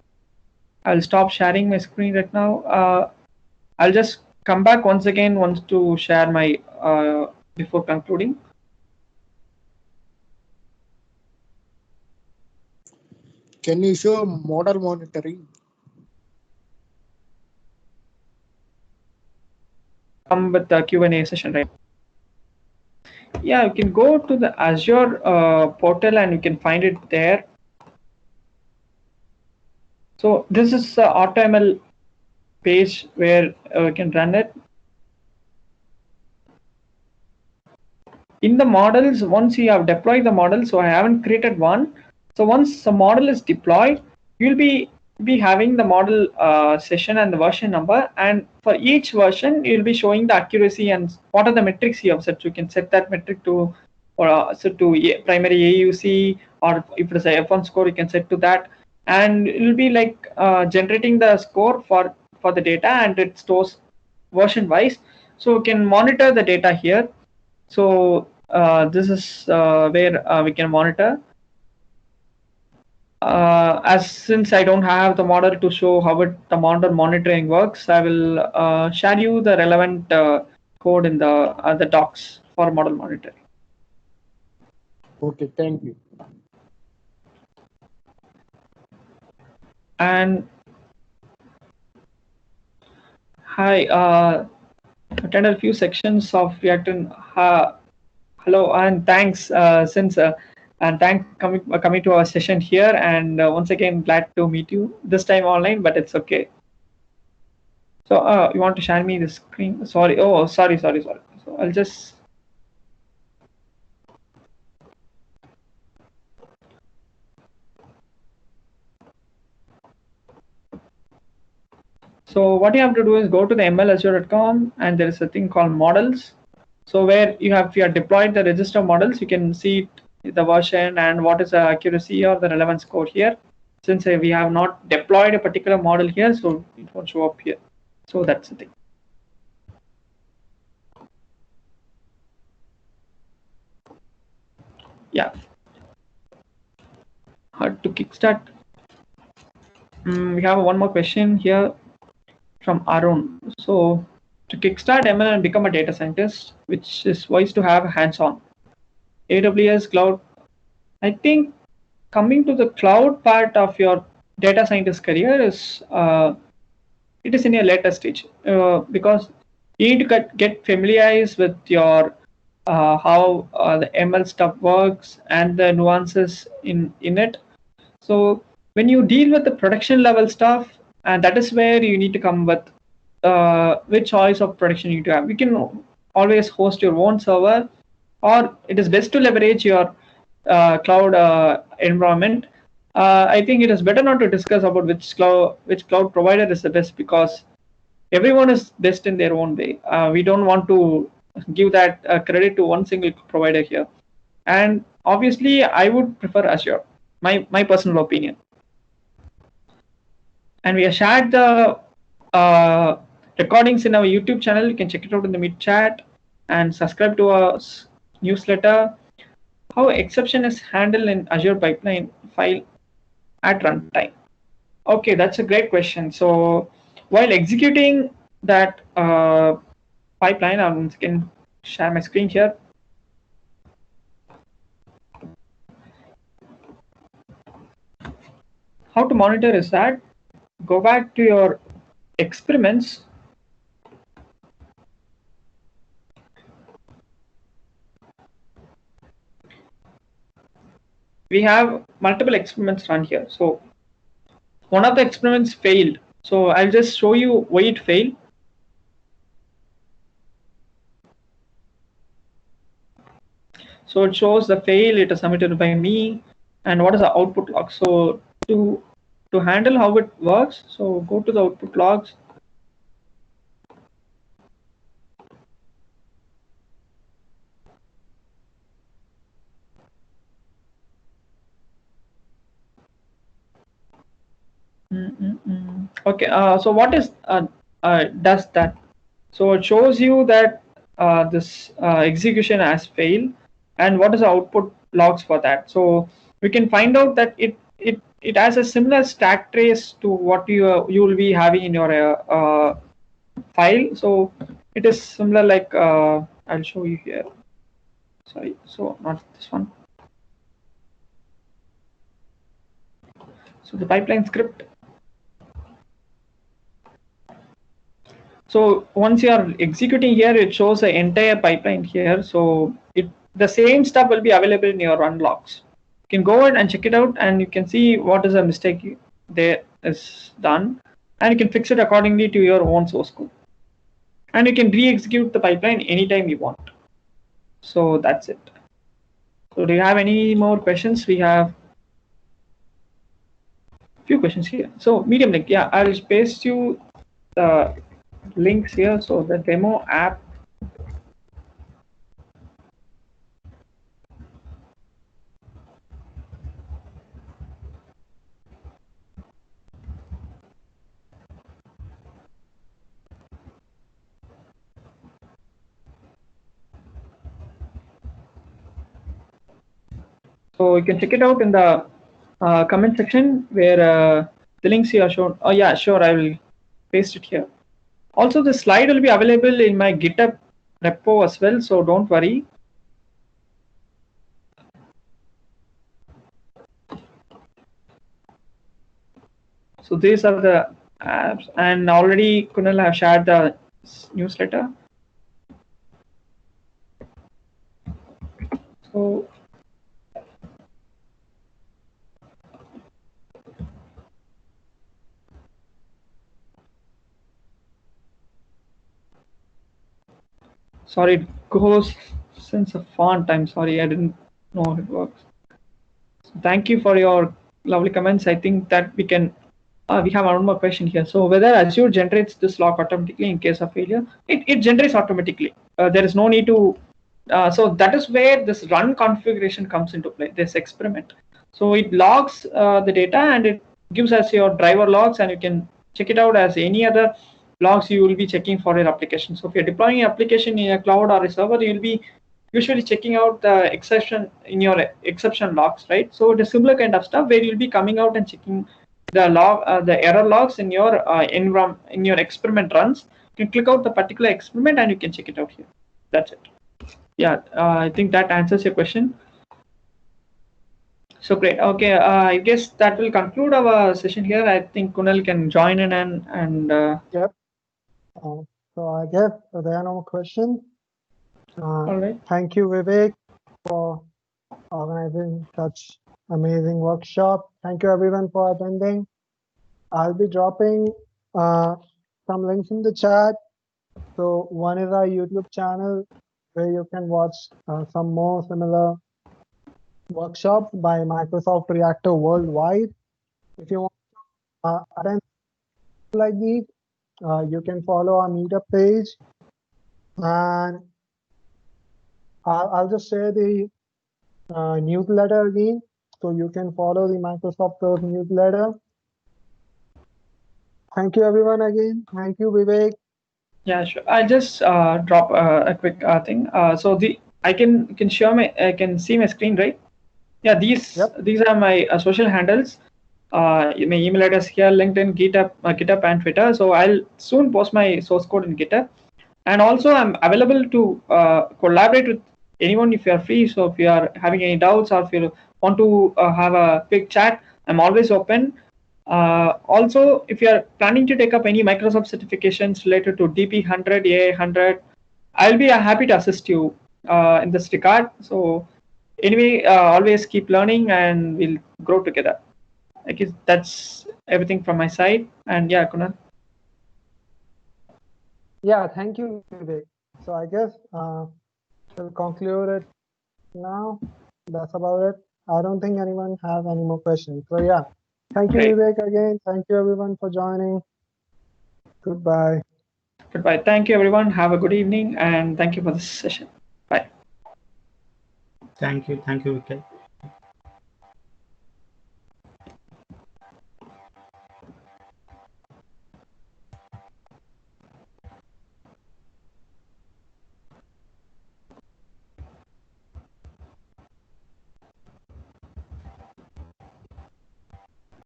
B: I'll stop sharing my screen right now. I'll just come back once again to share my before concluding.
C: Can you show model monitoring?
B: Come with the Q&A session, right? Yeah, you can go to the Azure portal and you can find it there. So this is the AutoML page where you can run it. In the models, once you have deployed the model, so I haven't created one. So once the model is deployed, you'll be having the model session and the version number, and for each version you'll be showing the accuracy and what are the metrics you have set. You can set that metric to primary AUC, or if it's a F1 score, you can set to that, and it'll be like generating the score for the data, and it stores version wise, so you can monitor the data here. So this is where we can monitor. As since I don't have the model to show how the model monitoring works, I will share you the relevant code in the docs for model monitoring.
C: Okay, thank you.
B: And hi, attended a few sections of React. Hello and thanks and thanks coming to our session here, and once again glad to meet you, this time online, but it's okay. So you want to share me the screen? Sorry. Oh, sorry. So I'll just. So what you have to do is go to the mlazure.com, and there is a thing called models. So where you have deployed the register models, you can see the version and what is the accuracy or the relevant score here. Since we have not deployed a particular model here, so it won't show up here. So that's the thing. Yeah. Hard to kickstart. We have one more question here from Arun. So to kickstart ML and become a data scientist, which is wise to have hands-on. AWS cloud. I think coming to the cloud part of your data scientist career is it is in a later stage because you need to get familiarized with your how the ML stuff works and the nuances in it. So when you deal with the production level stuff, and that is where you need to come with which choice of production you need to have. You can always host your own server, or it is best to leverage your cloud environment. I think it is better not to discuss about which cloud provider is the best, because everyone is best in their own way. We don't want to give that credit to one single provider here. And obviously, I would prefer Azure, my personal opinion. And we have shared the recordings in our YouTube channel. You can check it out in the mid chat and subscribe to our newsletter. How exception is handled in Azure pipeline file at runtime? Okay, that's a great question. So while executing that pipeline, I can share my screen here. How to monitor is that go back to your experiments. we have multiple experiments run here. So one of the experiments failed. So I'll just show you why it failed. So it shows the fail, it is submitted by me, and what is the output log. So to handle how it works, so go to the output logs. Okay, so what is does that? So it shows you that this execution has failed, and what is the output logs for that. So we can find out that it has a similar stack trace to what you will be having in your file. So it is similar, like I'll show you here. Sorry, so not this one. So the pipeline script. So once you are executing here, it shows the entire pipeline here. So the same stuff will be available in your run logs. You can go ahead and check it out, and you can see what is a mistake there is done, and you can fix it accordingly to your own source code. And you can re-execute the pipeline anytime you want. So that's it. So do you have any more questions? We have a few questions here. So Medium link, yeah, I'll paste you the links here. So the demo app. So you can check it out in the comment section where the links here are shown. Oh yeah, sure, I will paste it here. Also, the slide will be available in my GitHub repo as well, so don't worry. So these are the apps, and already Kunal have shared the newsletter. So sorry, it goes since a font. I'm sorry, I didn't know how it works. So thank you for your lovely comments. I think that we can. We have one more question here. So whether Azure generates this log automatically in case of failure? It generates automatically. There is no need to. So that is where this run configuration comes into play. This experiment. So it logs the data, and it gives us your driver logs, and you can check it out as any other logs you will be checking for your application. So if you're deploying an application in a cloud or a server, you'll be usually checking out the exception in your exception logs, right? So it is similar kind of stuff where you'll be coming out and checking the log, the error logs in your in your experiment runs. You can click out the particular experiment and you can check it out here. That's it. Yeah, I think that answers your question. So great. Okay, I guess that will conclude our session here. I think Kunal can join in and
C: Yep. So I guess there are no more questions.
B: all right.
C: Thank you, Vivek, for organizing such amazing workshop. Thank you, everyone, for attending. I'll be dropping some links in the chat. So one is our YouTube channel where you can watch some more similar workshops by Microsoft Reactor worldwide. If you want to attend like these, you can follow our meetup page, and I'll just share the newsletter again, so you can follow the Microsoft Earth newsletter. Thank you, everyone, again. Thank you, Vivek.
B: Yeah, sure. I just drop a quick thing. So I can share I can see my screen, right? Yeah, these are my social handles. My email address here, LinkedIn, GitHub, and Twitter. So I'll soon post my source code in GitHub, and also I'm available to collaborate with anyone if you are free. So if you are having any doubts or if you want to have a quick chat, I'm always open. Also, if you are planning to take up any Microsoft certifications related to DP100, AI100, I'll be happy to assist you in this regard. So Anyway, always keep learning and we'll grow together. I guess that's everything from my side. And yeah, Kunal.
C: Yeah, thank you, Vivek. So I guess we'll conclude it now. That's about it. I don't think anyone has any more questions. So yeah, thank you,
B: Great.
C: Vivek, again. Thank you, everyone, for joining. Goodbye.
B: Goodbye. Thank you, everyone. Have a good evening and thank you for this session. Bye.
D: Thank you, Vijay.